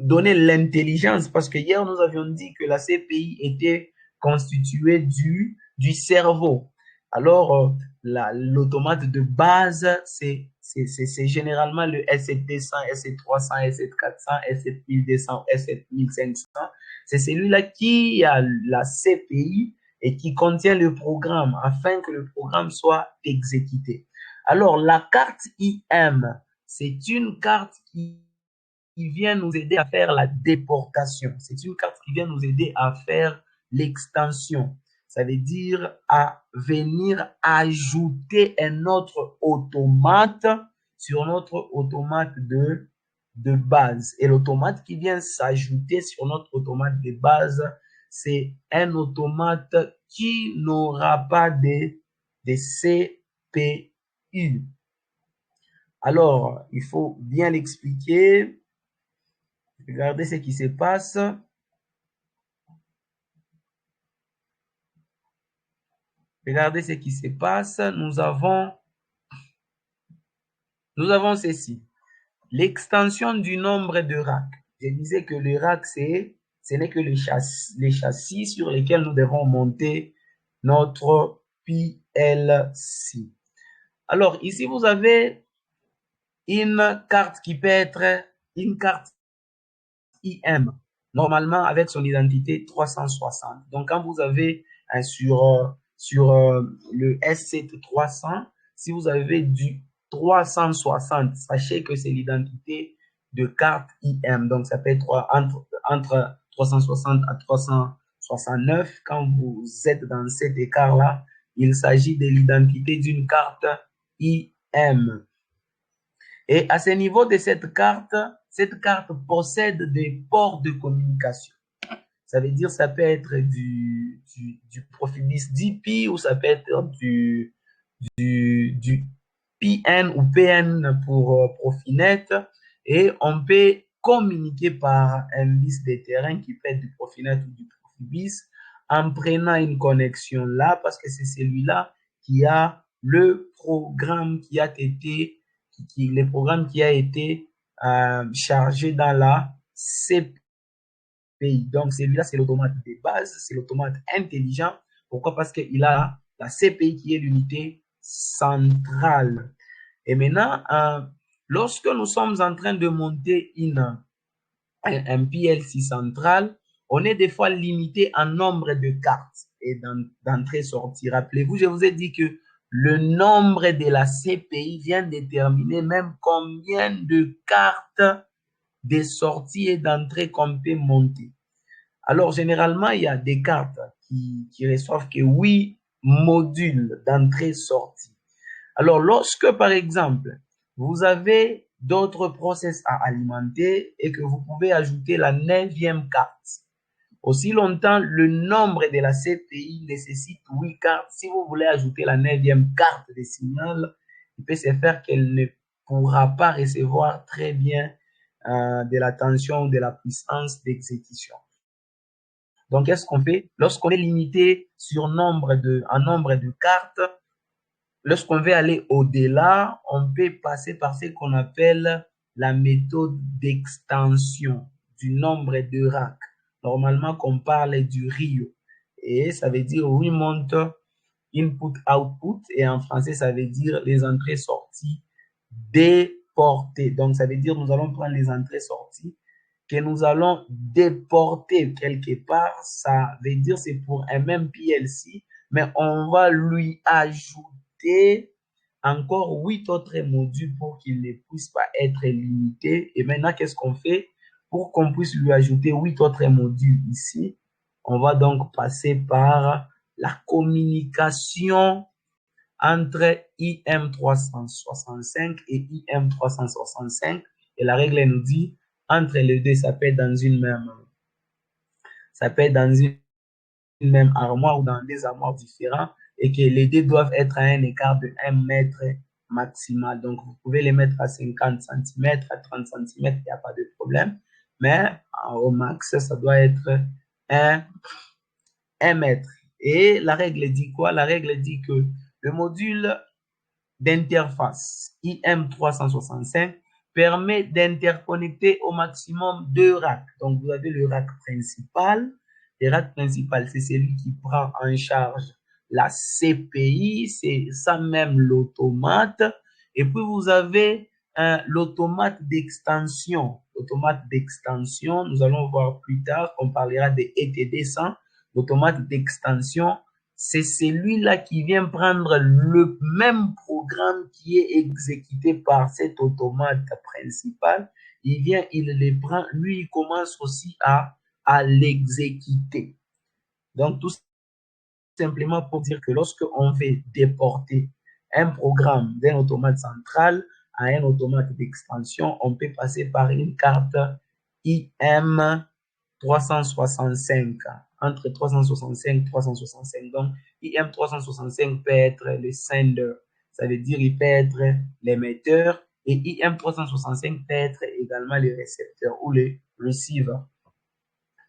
[SPEAKER 1] donner l'intelligence. Parce que hier, nous avions dit que la CPI était constituée du cerveau. Alors, l'automate de base, c'est généralement le S7200, S7300, S7400, S7200, S7500. C'est celui-là qui a la CPI et qui contient le programme afin que le programme soit exécuté. Alors, la carte IM, c'est une carte qui vient nous aider à faire la déportation. C'est une carte qui vient nous aider à faire l'extension. Ça veut dire à venir ajouter un autre automate sur notre automate de base. Et l'automate qui vient s'ajouter sur notre automate de base, c'est un automate qui n'aura pas de CPU. Alors, il faut bien l'expliquer. Regardez ce qui se passe. Regardez ce qui se passe. Nous avons ceci. L'extension du nombre de racks. Je disais que le rack, ce n'est que les châssis sur lesquels nous devons monter notre PLC. Alors, ici, vous avez une carte qui peut être une carte IM, normalement avec son identité 360. Donc, quand vous avez sur le S7300, si vous avez du 360, sachez que c'est l'identité de carte IM. Donc, ça peut être entre 360 à 369. Quand vous êtes dans cet écart-là, il s'agit de l'identité d'une carte IM. Et à ce niveau de cette carte possède des ports de communication. Ça veut dire ça peut être du Profibus DP ou ça peut être du PN ou PN pour Profinet. Et on peut communiquer par un bus de terrain qui peut être du Profinet ou du Profibus en prenant une connexion là parce que c'est celui-là qui a le programme qui a été chargé dans la CPI. Donc, celui-là, c'est l'automate de base, c'est l'automate intelligent. Pourquoi? Parce qu'il a la CPI qui est l'unité centrale. Et maintenant, lorsque nous sommes en train de monter un PLC central, on est des fois limité en nombre de cartes et d'entrée-sortie. Rappelez-vous, je vous ai dit que le nombre de la CPI vient déterminer même combien de cartes de sortie et d'entrée qu'on peut monter. Alors, généralement, il y a des cartes qui reçoivent que 8 modules d'entrée-sortie. Alors, lorsque, par exemple, vous avez d'autres process à alimenter et que vous pouvez ajouter la 9e carte. Aussi longtemps, le nombre de la CPI nécessite 8 cartes. Si vous voulez ajouter la 9e carte de signal, il peut se faire qu'elle ne pourra pas recevoir très bien de la tension ou de la puissance d'exécution. Donc, qu'est-ce qu'on fait? Lorsqu'on est limité sur un nombre de cartes, lorsqu'on veut aller au-delà, on peut passer par ce qu'on appelle la méthode d'extension du nombre de racks. Normalement, qu'on parle du RIO. Et ça veut dire Remote Input Output. Et en français, ça veut dire les entrées-sorties déportées. Donc, ça veut dire nous allons prendre les entrées-sorties que nous allons déporter quelque part. Ça veut dire c'est pour un même PLC, mais on va lui ajouter encore 8 autres modules pour qu'il ne puisse pas être limité. Et maintenant, qu'est-ce qu'on fait? Pour qu'on puisse lui ajouter 8 autres modules ici, on va donc passer par la communication entre IM365 et IM365. Et la règle nous dit, entre les deux, ça peut être dans une même armoire ou dans des armoires différentes et que les deux doivent être à un écart de 1 mètre maximal. Donc, vous pouvez les mettre à 50 cm, à 30 cm, il n'y a pas de problème. Mais au max, ça doit être 1 mètre. Et la règle dit quoi? La règle dit que le module d'interface IM365 permet d'interconnecter au maximum 2 racks. Donc, vous avez le rack principal. Le rack principal, c'est celui qui prend en charge la CPI, c'est ça même l'automate. Et puis, vous avez l'automate d'extension. L'automate d'extension, nous allons voir plus tard, on parlera des ETD100. L'automate d'extension, c'est celui-là qui vient prendre le même programme qui est exécuté par cet automate principal. Il vient, il les prend, lui, il commence aussi à l'exécuter. Donc, tout simplement pour dire que lorsque on veut déporter un programme d'un automate central à un automate d'extension, on peut passer par une carte IM365, entre 365 et 365. Donc, IM365 peut être le sender, ça veut dire il peut être l'émetteur, et IM365 peut être également le récepteur ou le receiver.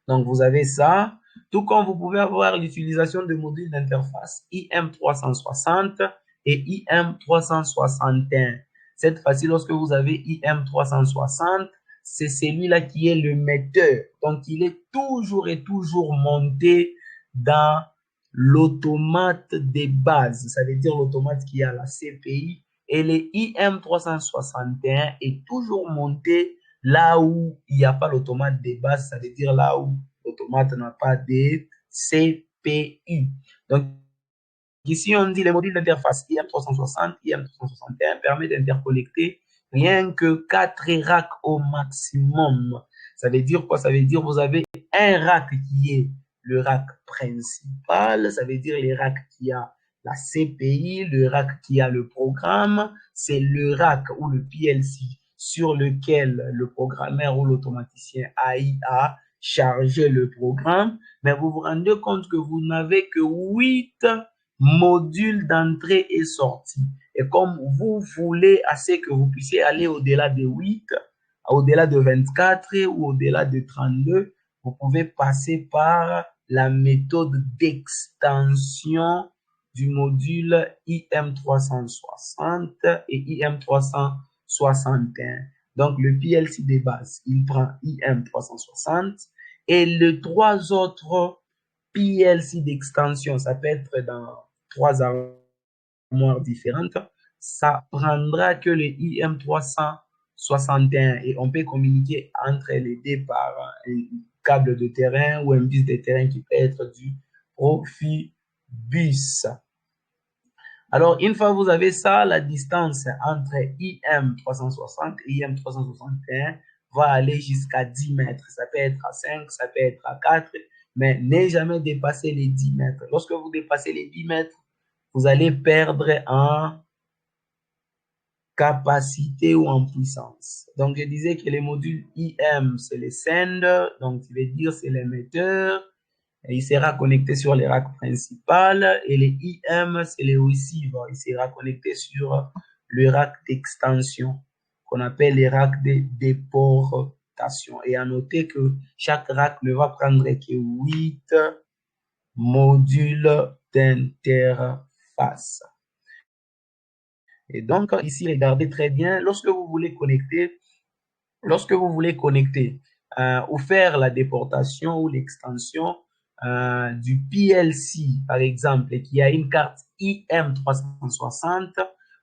[SPEAKER 1] Donc, vous avez ça, tout comme vous pouvez avoir l'utilisation de modules d'interface IM360 et IM361. Cette fois-ci, lorsque vous avez IM360, c'est celui-là qui est le metteur. Donc, il est toujours et toujours monté dans l'automate des bases. Ça veut dire l'automate qui a la CPI. Et le IM361 est toujours monté là où il n'y a pas l'automate des bases. Ça veut dire là où l'automate n'a pas de CPI. Donc, ici, on dit les modules d'interface IM360, IM361 permet d'interconnecter rien que 4 racks au maximum. Ça veut dire quoi? Ça veut dire que vous avez un rack qui est le rack principal, ça veut dire les racks qui a la CPI, le rack qui a le programme, c'est le rack ou le PLC sur lequel le programmeur ou l'automaticien AI a chargé le programme, mais vous vous rendez compte que vous n'avez que 8 modules d'entrée et sortie. Et comme vous voulez assez que vous puissiez aller au-delà de 8, au-delà de 24 ou au-delà de 32, vous pouvez passer par la méthode d'extension du module IM360 et IM361. Donc, le PLC de base, il prend IM360 et les 3 autres PLC d'extension, ça peut être dans 3 armoires différentes, ça prendra que le IM361 et on peut communiquer entre les deux par un câble de terrain ou un bus de terrain qui peut être du Profibus. Alors, une fois que vous avez ça, la distance entre IM360 et IM361 va aller jusqu'à 10 mètres. Ça peut être à 5, ça peut être à 4, mais ne jamais dépasser les 10 mètres. Lorsque vous dépassez les 10 mètres, vous allez perdre en capacité ou en puissance. Donc, je disais que les modules IM, c'est les sender, donc ça veut dire c'est l'émetteur. Il sera connecté sur les racks principales et les IM, c'est les receivers. Il sera connecté sur le rack d'extension qu'on appelle les racks de déportation. Et à noter que chaque rack ne va prendre que 8 modules d'interface. Et donc, ici, regardez très bien, lorsque vous voulez connecter ou faire la déportation ou l'extension du PLC, par exemple, et qui a une carte IM360,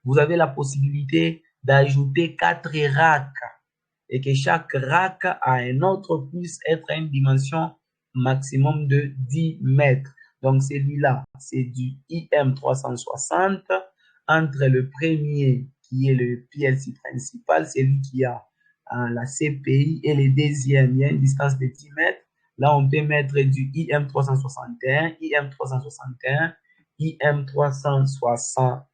[SPEAKER 1] vous avez la possibilité d'ajouter 4 racks et que chaque rack à un autre puisse être à une dimension maximum de 10 mètres. Donc, celui-là, c'est du IM360 entre le premier qui est le PLC principal, celui qui a la CPI et le deuxième, il y a une distance de 10 mètres. Là, on peut mettre du IM361, IM361, IM361.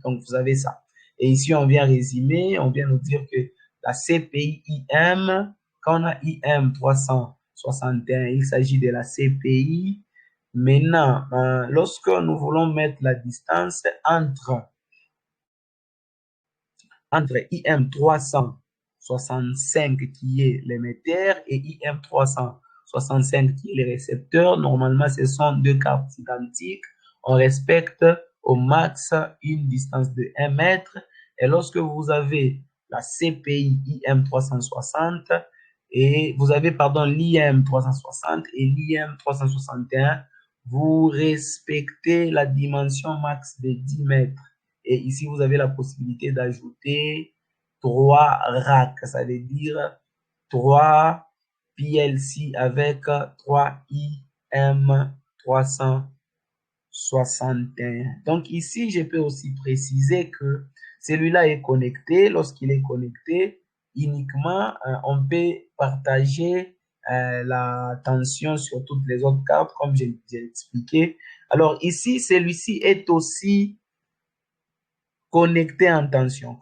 [SPEAKER 1] Donc, vous avez ça. Et ici, on vient résumer, on vient nous dire que la CPI IM, quand on a IM 361, il s'agit de la CPI. Maintenant, lorsque nous voulons mettre la distance entre IM 365 qui est l'émetteur et IM 365 qui est le récepteur, normalement, ce sont deux cartes identiques. On respecte au max une distance de 1 mètre. Et lorsque vous avez la CPI IM360 et vous avez, pardon, l'IM360 et l'IM361, vous respectez la dimension max de 10 mètres. Et ici, vous avez la possibilité d'ajouter 3 racks, ça veut dire 3 PLC avec 3 IM361. Donc ici, je peux aussi préciser que celui-là est connecté. Lorsqu'il est connecté, uniquement, on peut partager la tension sur toutes les autres cartes, comme j'ai expliqué. Alors ici, celui-ci est aussi connecté en tension.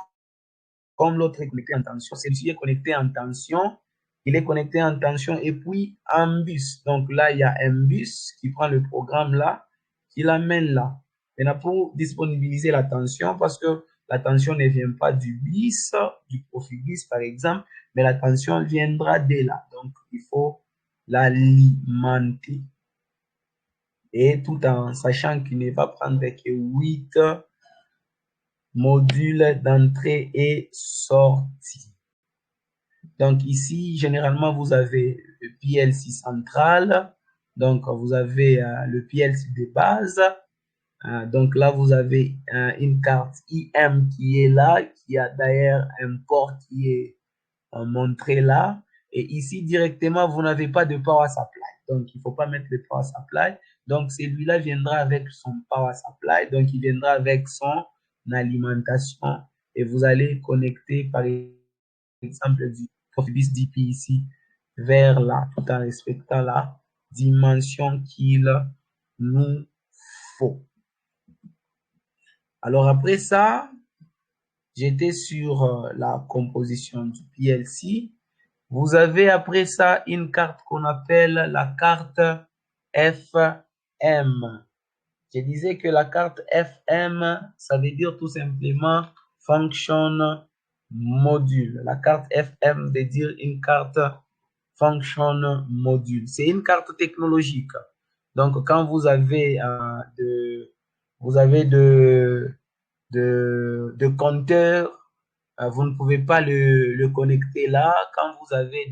[SPEAKER 1] Comme l'autre est connecté en tension, celui-ci est connecté en tension. Il est connecté en tension et puis en bus. Donc là, il y a un bus qui prend le programme là, qui l'amène là. Maintenant, pour disponibiliser la tension, parce que la tension ne vient pas du bus, du Profibus par exemple, mais la tension viendra de là. Donc, il faut l'alimenter. Et tout en sachant qu'il ne va prendre que 8 modules d'entrée et sortie. Donc ici, généralement, vous avez le PLC central. Donc, vous avez le PLC de base. Donc là, vous avez une carte IM qui est là, qui a d'ailleurs un port qui est montré là. Et ici, directement, vous n'avez pas de power supply. Donc, il ne faut pas mettre le power supply. Donc, celui-là viendra avec son power supply. Donc, il viendra avec son alimentation. Et vous allez connecter, par exemple, du Profibus DP ici vers là, tout en respectant la dimension qu'il nous faut. Alors, après ça, j'étais sur la composition du PLC. Vous avez après ça une carte qu'on appelle la carte FM. Je disais que la carte FM, ça veut dire tout simplement Function Module. La carte FM veut dire une carte Function Module. C'est une carte technologique. Donc, quand vous avez de compteurs, vous ne pouvez pas le connecter là. Quand vous avez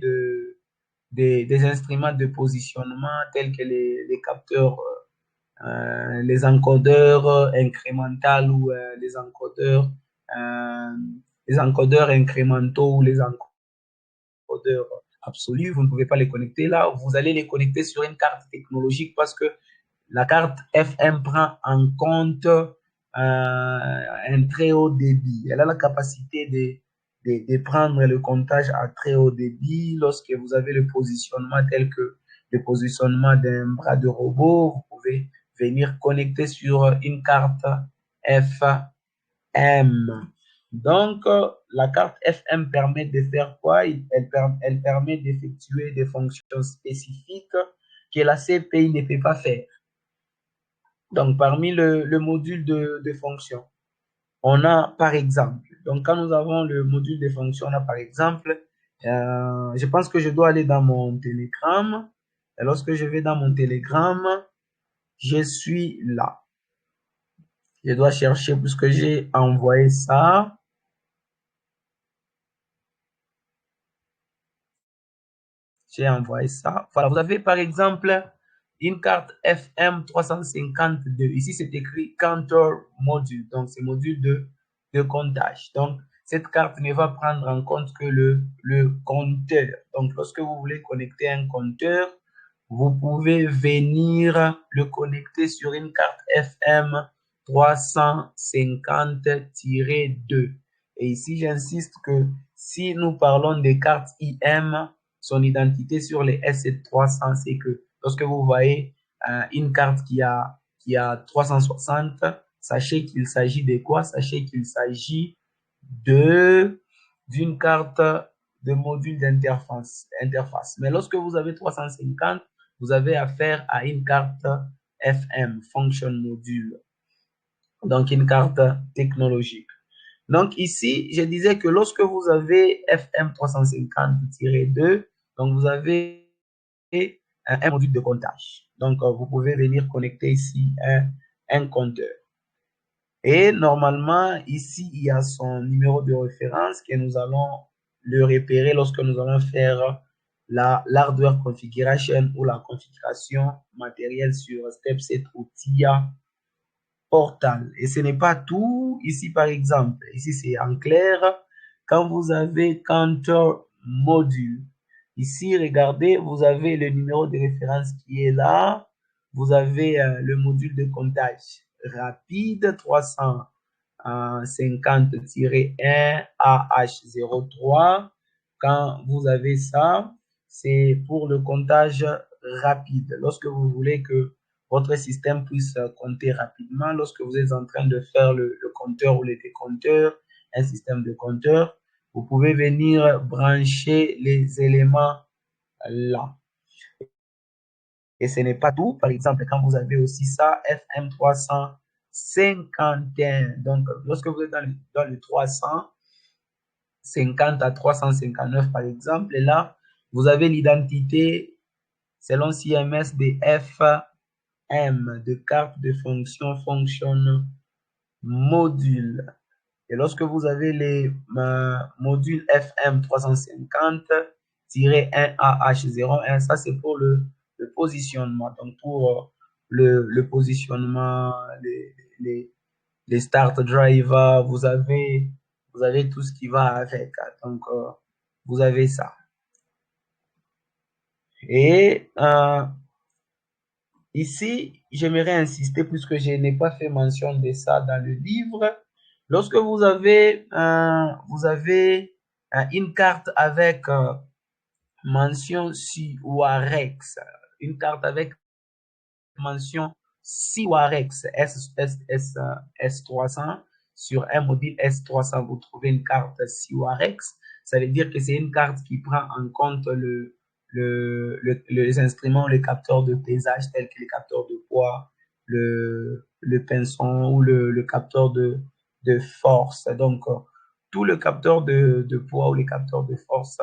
[SPEAKER 1] des instruments de positionnement tels que les capteurs, les encodeurs incrémentaux ou les encodeurs incrémentaux ou les encodeurs absolus, vous ne pouvez pas les connecter là. Vous allez les connecter sur une carte technologique parce que la carte FM prend en compte un très haut débit. Elle a la capacité de prendre le comptage à très haut débit. Lorsque vous avez le positionnement tel que le positionnement d'un bras de robot, vous pouvez venir connecter sur une carte FM. Donc, la carte FM permet de faire quoi? Elle permet d'effectuer des fonctions spécifiques que la CPI ne peut pas faire. Donc, parmi le module de fonction, on a par exemple, donc quand nous avons le module de fonction, on a par exemple, je pense que je dois aller dans mon Telegram. Et lorsque je vais dans mon Telegram, je suis là. Je dois chercher puisque j'ai envoyé ça. J'ai envoyé ça. Voilà, vous avez par exemple une carte FM 352. Ici, c'est écrit Counter Module. Donc, c'est module de comptage. Donc, cette carte ne va prendre en compte que le compteur. Donc, lorsque vous voulez connecter un compteur, vous pouvez venir le connecter sur une carte FM 350-2. Et ici, j'insiste que si nous parlons des cartes IM, son identité sur les S300, c'est que lorsque vous voyez une carte qui a 360, sachez qu'il s'agit de quoi? Sachez qu'il s'agit d'une carte de module d'interface. Mais lorsque vous avez 350, vous avez affaire à une carte FM, Function Module, donc une carte technologique. Donc ici, je disais que lorsque vous avez FM 350-2, donc vous avez un module de comptage. Donc vous pouvez venir connecter ici un compteur. Et normalement, ici, il y a son numéro de référence que nous allons le repérer lorsque nous allons faire l'hardware configuration ou la configuration matérielle sur StepSet ou TIA Portal. Et ce n'est pas tout. Ici, par exemple, ici, c'est en clair. Quand vous avez Counter Module, ici, regardez, vous avez le numéro de référence qui est là. Vous avez le module de comptage rapide 350-1 AH03. Quand vous avez ça, c'est pour le comptage rapide. Lorsque vous voulez que votre système puisse compter rapidement, lorsque vous êtes en train de faire le compteur ou le décompteur, un système de compteur, vous pouvez venir brancher les éléments là. Et ce n'est pas tout. Par exemple, quand vous avez aussi ça, FM 351. Donc, lorsque vous êtes dans le 350 à 359, par exemple, et là, vous avez l'identité selon CMS de FM, de carte de fonction, function module. Et lorsque vous avez les modules FM 350-1AH01, ça c'est pour le positionnement. Donc pour le positionnement, les start drivers, vous avez tout ce qui va avec. Donc vous avez ça. Et ici, j'aimerais insister, puisque je n'ai pas fait mention de ça dans le livre. Lorsque vous avez une carte avec mention SIWAREX, une carte avec mention SIWAREX S300, sur un module S300, vous trouvez une carte SIWAREX. Ça veut dire que c'est une carte qui prend en compte les instruments, les capteurs de pesage tels que les capteurs de poids, le pinçon ou le capteur de force. Donc, tout le capteur de poids ou les capteurs de force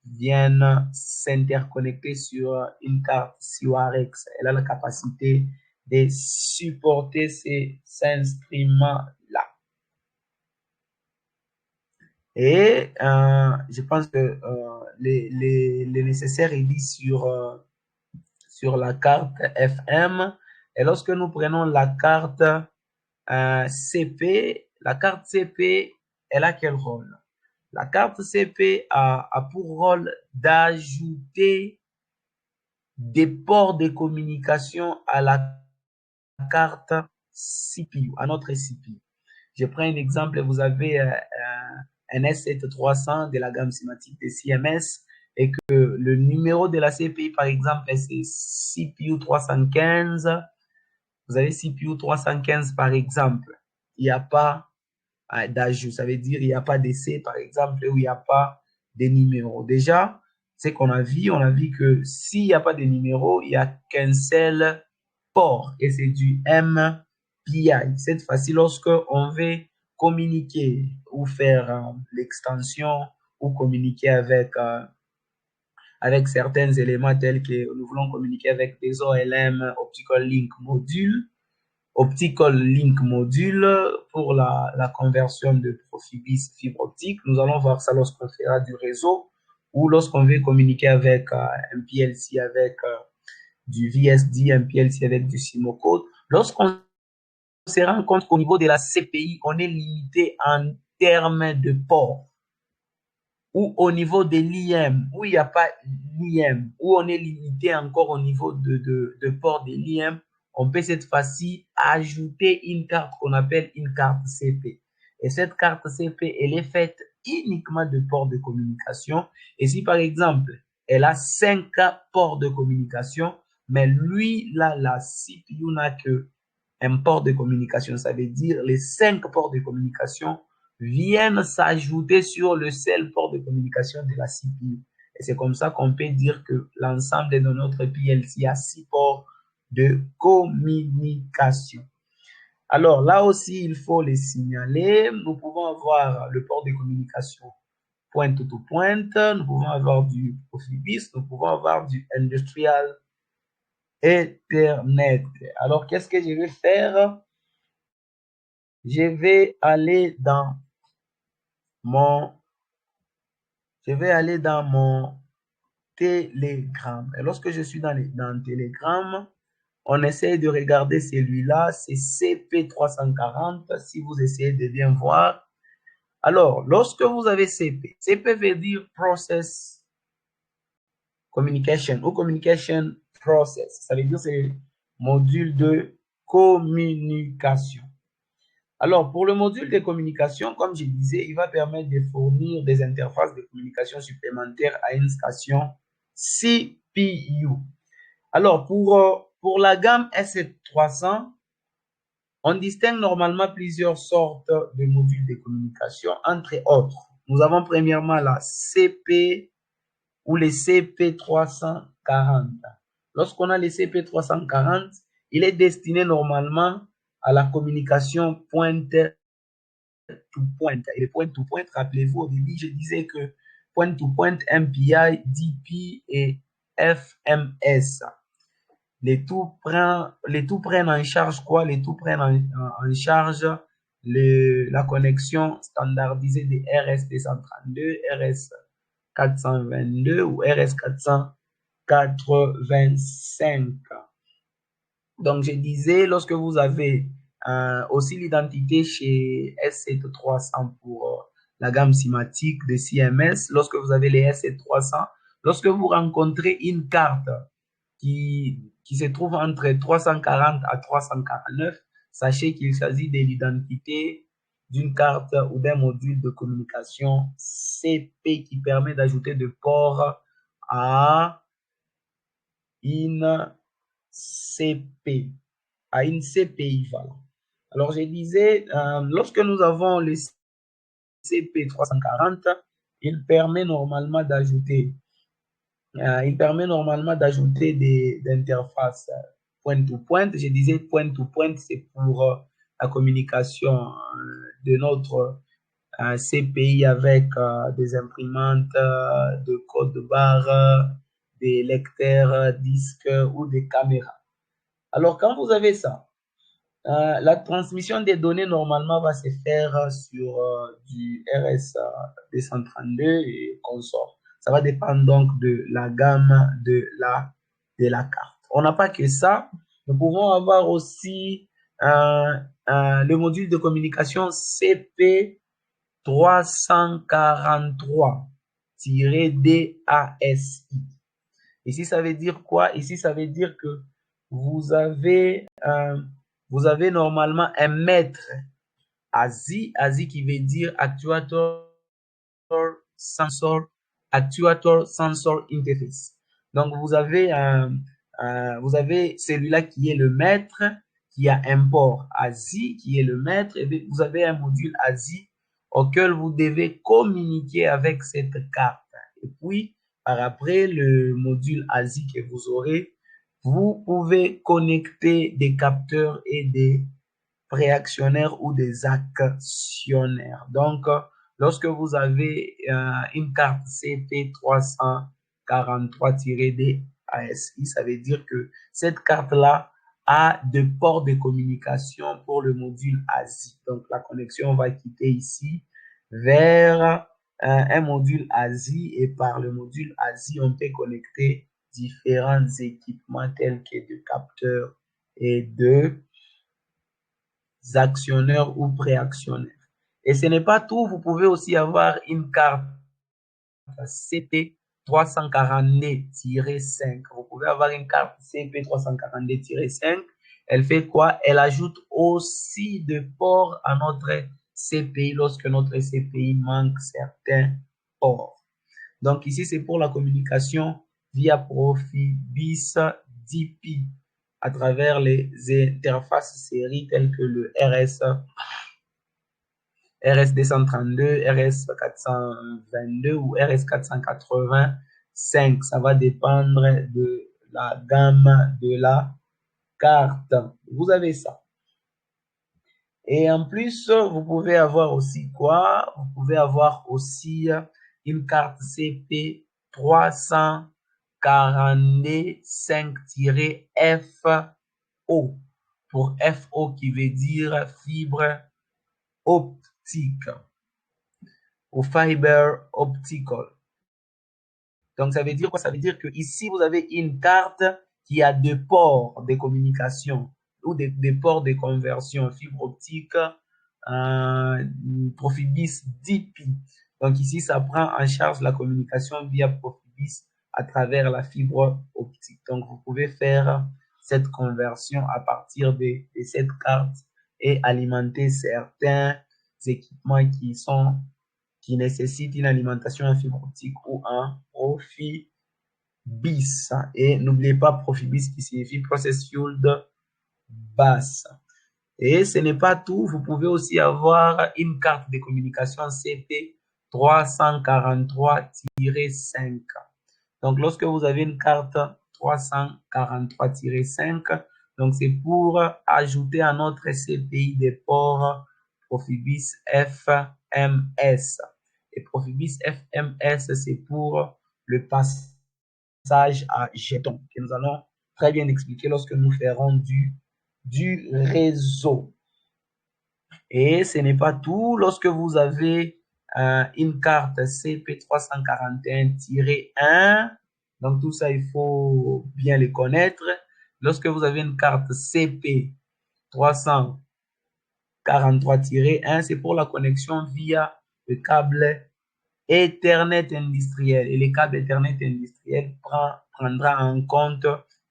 [SPEAKER 1] viennent s'interconnecter sur une carte SIWAREX. Elle a la capacité de supporter ces instruments-là. Et je pense que les nécessaires est sur la carte FM. Et lorsque nous prenons la carte CP, la carte CP, elle a quel rôle? La carte CP a pour rôle d'ajouter des ports de communication à la carte CPU, à notre CPU. Je prends un exemple, vous avez un S7300 de la gamme sématique de CMS et que le numéro de la CPI, par exemple, c'est CPU 315. Vous avez CPU 315, par exemple. Il n'y a pas d'ajout. Ça veut dire il n'y a pas d'essai, par exemple, où il n'y a pas de numéros. Déjà, c'est qu'on a vu que s'il n'y a pas de numéros, il n'y a qu'un seul port et c'est du MPI. Cette fois-ci, lorsque on veut communiquer ou faire l'extension ou communiquer avec certains éléments tels que nous voulons communiquer avec des OLM, Optical Link Module pour la conversion de Profibus fibre optique. Nous allons voir ça lorsqu'on fera du réseau ou lorsqu'on veut communiquer avec un PLC avec du VSD, un PLC avec du Simocode. Lorsqu'on se rend compte qu'au niveau de la CPI, on est limité en termes de port, ou au niveau de l'IM, où il n'y a pas l'IM, où on est limité encore au niveau de port de l'IM, on peut cette fois-ci ajouter une carte qu'on appelle une carte CP. Et cette carte CP, elle est faite uniquement de ports de communication. Et si par exemple, elle a 5 ports de communication, mais lui, là, la CPU n'a que un port de communication. Ça veut dire les 5 ports de communication viennent s'ajouter sur le seul port de communication de la CPU. Et c'est comme ça qu'on peut dire que l'ensemble de notre PLC a 6 ports de communication. Alors là aussi, il faut les signaler. Nous pouvons avoir le port de communication point-to-point, nous pouvons avoir du Profibus, nous pouvons avoir du Industrial Ethernet. Alors, qu'est-ce que je vais faire? Je vais aller dans mon Telegram. Et lorsque je suis dans Telegram, on essaie de regarder celui-là, c'est CP340, si vous essayez de bien voir. Alors, lorsque vous avez CP veut dire Process Communication ou Communication Process. Ça veut dire c'est le module de communication. Alors, pour le module de communication, comme je disais, il va permettre de fournir des interfaces de communication supplémentaires à une station CPU. Alors, pour la gamme S300, on distingue normalement plusieurs sortes de modules de communication, entre autres. Nous avons premièrement la CP ou les CP340. Lorsqu'on a les CP340, il est destiné normalement à la communication point-to-point. Et le point-to-point, rappelez-vous, au début, je disais que point-to-point, MPI, DP et FMS. Les tout prennent en charge quoi? Les tout prennent en charge la connexion standardisée des RS232, RS422 ou RS485. Donc, je disais, lorsque vous avez aussi l'identité chez S7300 pour la gamme cinématique de CMS, lorsque vous avez les S7300, lorsque vous rencontrez une carte qui se trouve entre 340 à 349, sachez qu'il s'agit de l'identité d'une carte ou d'un module de communication CP qui permet d'ajouter de ports à une CP, à une CPI. Voilà. Alors, je disais, lorsque nous avons le CP340, il permet normalement d'ajouter des interfaces point-to-point. Je disais point-to-point, c'est pour la communication de notre CPI avec des imprimantes, de code barre, des lecteurs, disques ou des caméras. Alors, quand vous avez ça, la transmission des données, normalement, va se faire sur du RS232 et consort. Ça va dépendre donc de la gamme de la carte. On n'a pas que ça. Nous pouvons avoir aussi le module de communication CP343-DASI. Ici, ça veut dire quoi? Ici, ça veut dire que vous avez normalement un maître ASI qui veut dire Actuator Sensor Interface. Donc, vous avez celui-là qui est le maître, qui a un port ASI qui est le maître, et vous avez un module ASI auquel vous devez communiquer avec cette carte. Et puis, par après le module ASI que vous aurez, vous pouvez connecter des capteurs et des préactionnaires ou des actionnaires. Donc, lorsque vous avez une carte CP343-D ASI, ça veut dire que cette carte-là a des ports de communication pour le module ASI. Donc, la connexion va quitter ici vers un module ASI, et par le module ASI, on peut connecter différents équipements tels que de capteurs et de actionnaires ou préactionnaires. Et ce n'est pas tout, vous pouvez aussi avoir une carte CP340D-5. Vous pouvez avoir une carte CP340D-5. Elle fait quoi? Elle ajoute aussi des ports à notre CPI lorsque notre CPI manque certains ports. Donc ici, c'est pour la communication via Profibus DP à travers les interfaces séries telles que le RS232, RS422 ou RS485. Ça va dépendre de la gamme de la carte. Vous avez ça. Et en plus, vous pouvez avoir aussi quoi? Vous pouvez avoir aussi une carte CP340D5-FO. Pour FO qui veut dire fibre optique ou fiber optical. Donc, ça veut dire quoi? Ça veut dire que ici, vous avez une carte qui a deux ports de communication ou des ports de conversion fibre optique, Profibus DP. Donc, ici, ça prend en charge la communication via Profibus à travers la fibre optique. Donc, vous pouvez faire cette conversion à partir de cette carte et alimenter certains équipements qui nécessitent une alimentation en fibre optique ou en Profibus. Et n'oubliez pas Profibus qui signifie Process Fueled Bus. Et ce n'est pas tout, vous pouvez aussi avoir une carte de communication CP343-5. Donc, lorsque vous avez une carte 343-5, donc c'est pour ajouter à notre CPI des ports Profibus FMS. Et Profibus FMS, c'est pour le passage à jetons, que nous allons très bien expliquer lorsque nous ferons du réseau. Et ce n'est pas tout, lorsque vous avez une carte CP341-1, donc tout ça, il faut bien les connaître. Lorsque vous avez une carte CP343-1, c'est pour la connexion via le câble Ethernet industriel. Et le câble Ethernet industriel prendra en compte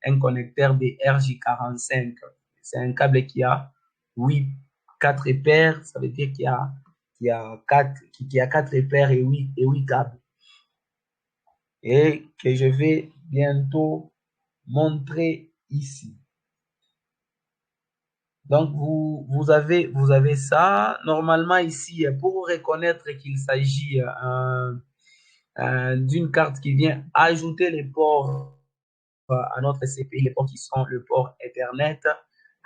[SPEAKER 1] un connecteur de RJ45. C'est un câble qui a 4 paires, ça veut dire qu'il y a 4 paires et 8 câbles. Et que je vais bientôt montrer ici. Donc, vous avez ça. Normalement, ici, pour reconnaître qu'il s'agit d'une carte qui vient ajouter les ports à notre CPI, les ports qui sont le port Ethernet,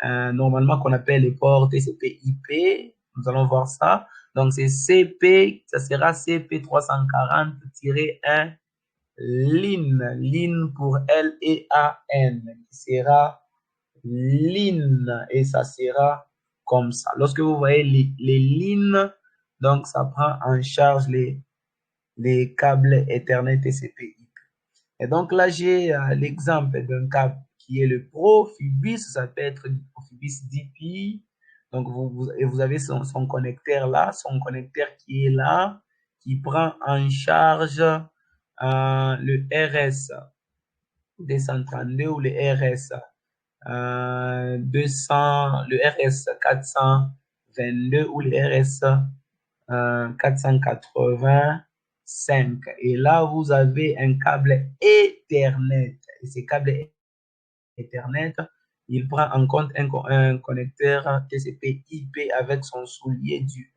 [SPEAKER 1] normalement qu'on appelle les ports TCP/IP. Nous allons voir ça. Donc, c'est CP, ça sera CP340-1 LIN pour L-E-A-N, qui sera LIN, et ça sera comme ça. Lorsque vous voyez les LIN, donc ça prend en charge les câbles Ethernet TCP/IP. Et donc là, j'ai l'exemple d'un câble qui est le Profibus, ça peut être du Profibus DP. Donc, vous avez son connecteur là, son connecteur qui est là, qui prend en charge le RS 232 ou le RS 200, le RS 422 ou le RS 485. Et là, vous avez un câble Ethernet. Et ces câbles Ethernet, il prend en compte un connecteur TCP/IP avec son soulier du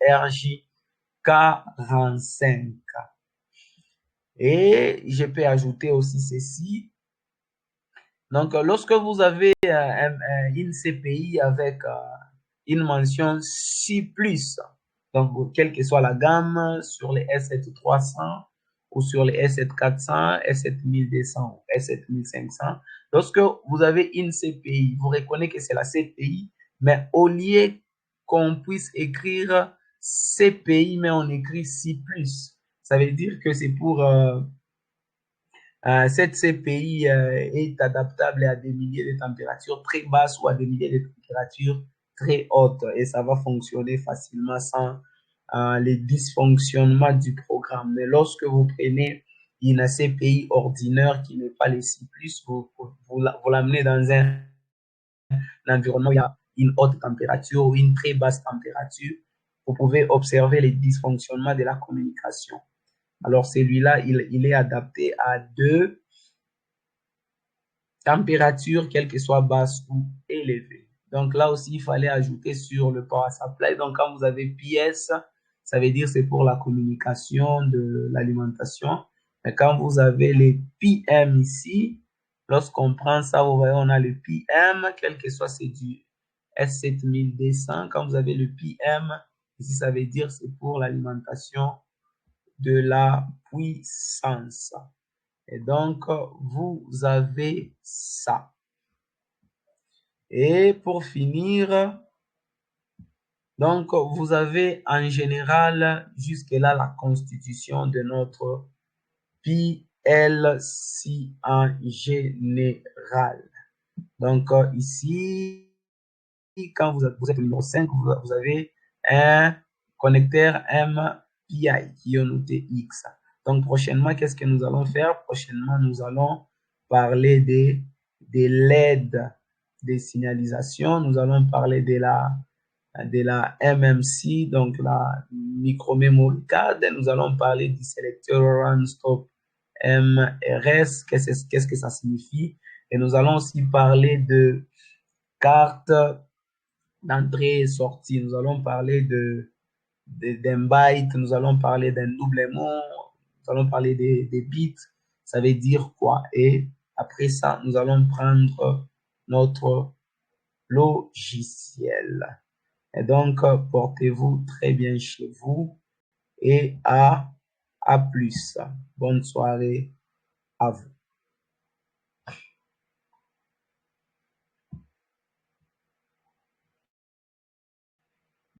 [SPEAKER 1] RJ45. Et je peux ajouter aussi ceci. Donc, lorsque vous avez une CPI avec une mention C+, donc quelle que soit la gamme, sur les S7300 ou sur les S7400, S7200 ou S7500, lorsque vous avez une CPI, vous reconnaissez que c'est la CPI, mais au lieu qu'on puisse écrire CPI, mais on écrit C+. Ça veut dire que c'est pour... cette CPI est adaptable à des milliers de températures très basses ou à des milliers de températures très hautes et ça va fonctionner facilement sans les dysfonctionnements du programme. Mais lorsque vous prenez une CPI ordinaire qui n'est pas les C+, vous l'amenez dans un environnement où il y a une haute température ou une très basse température, vous pouvez observer les dysfonctionnements de la communication. Alors, celui-là, il est adapté à deux températures, quelle que soit basse ou élevée. Donc, là aussi, il fallait ajouter sur le power supply. Donc, quand vous avez PS, ça veut dire c'est pour la communication de l'alimentation. Mais quand vous avez les PM ici, lorsqu'on prend ça, vous voyez, on a le PM, quel que soit, c'est du S7200. Quand vous avez le PM, ici, ça veut dire c'est pour l'alimentation de la puissance. Et donc, vous avez ça. Et pour finir, donc, vous avez en général, jusque-là, la constitution de notre PLC en général. Donc, ici, quand vous êtes au numéro 5, vous avez un connecteur MPI qui est noté X. Donc, prochainement, qu'est-ce que nous allons faire? Prochainement, nous allons parler des LED, des signalisations. Nous allons parler de la MMC, donc la micro memory card. Nous allons parler du sélecteur run stop MRS. Qu'est-ce que ça signifie? Et nous allons aussi parler de carte d'entrée et sortie. Nous allons parler d'un byte, nous allons parler d'un doublement, nous allons parler des bits. Ça veut dire quoi? Et après ça, nous allons prendre notre logiciel. Et donc, portez-vous très bien chez vous et à plus. Bonne soirée à vous.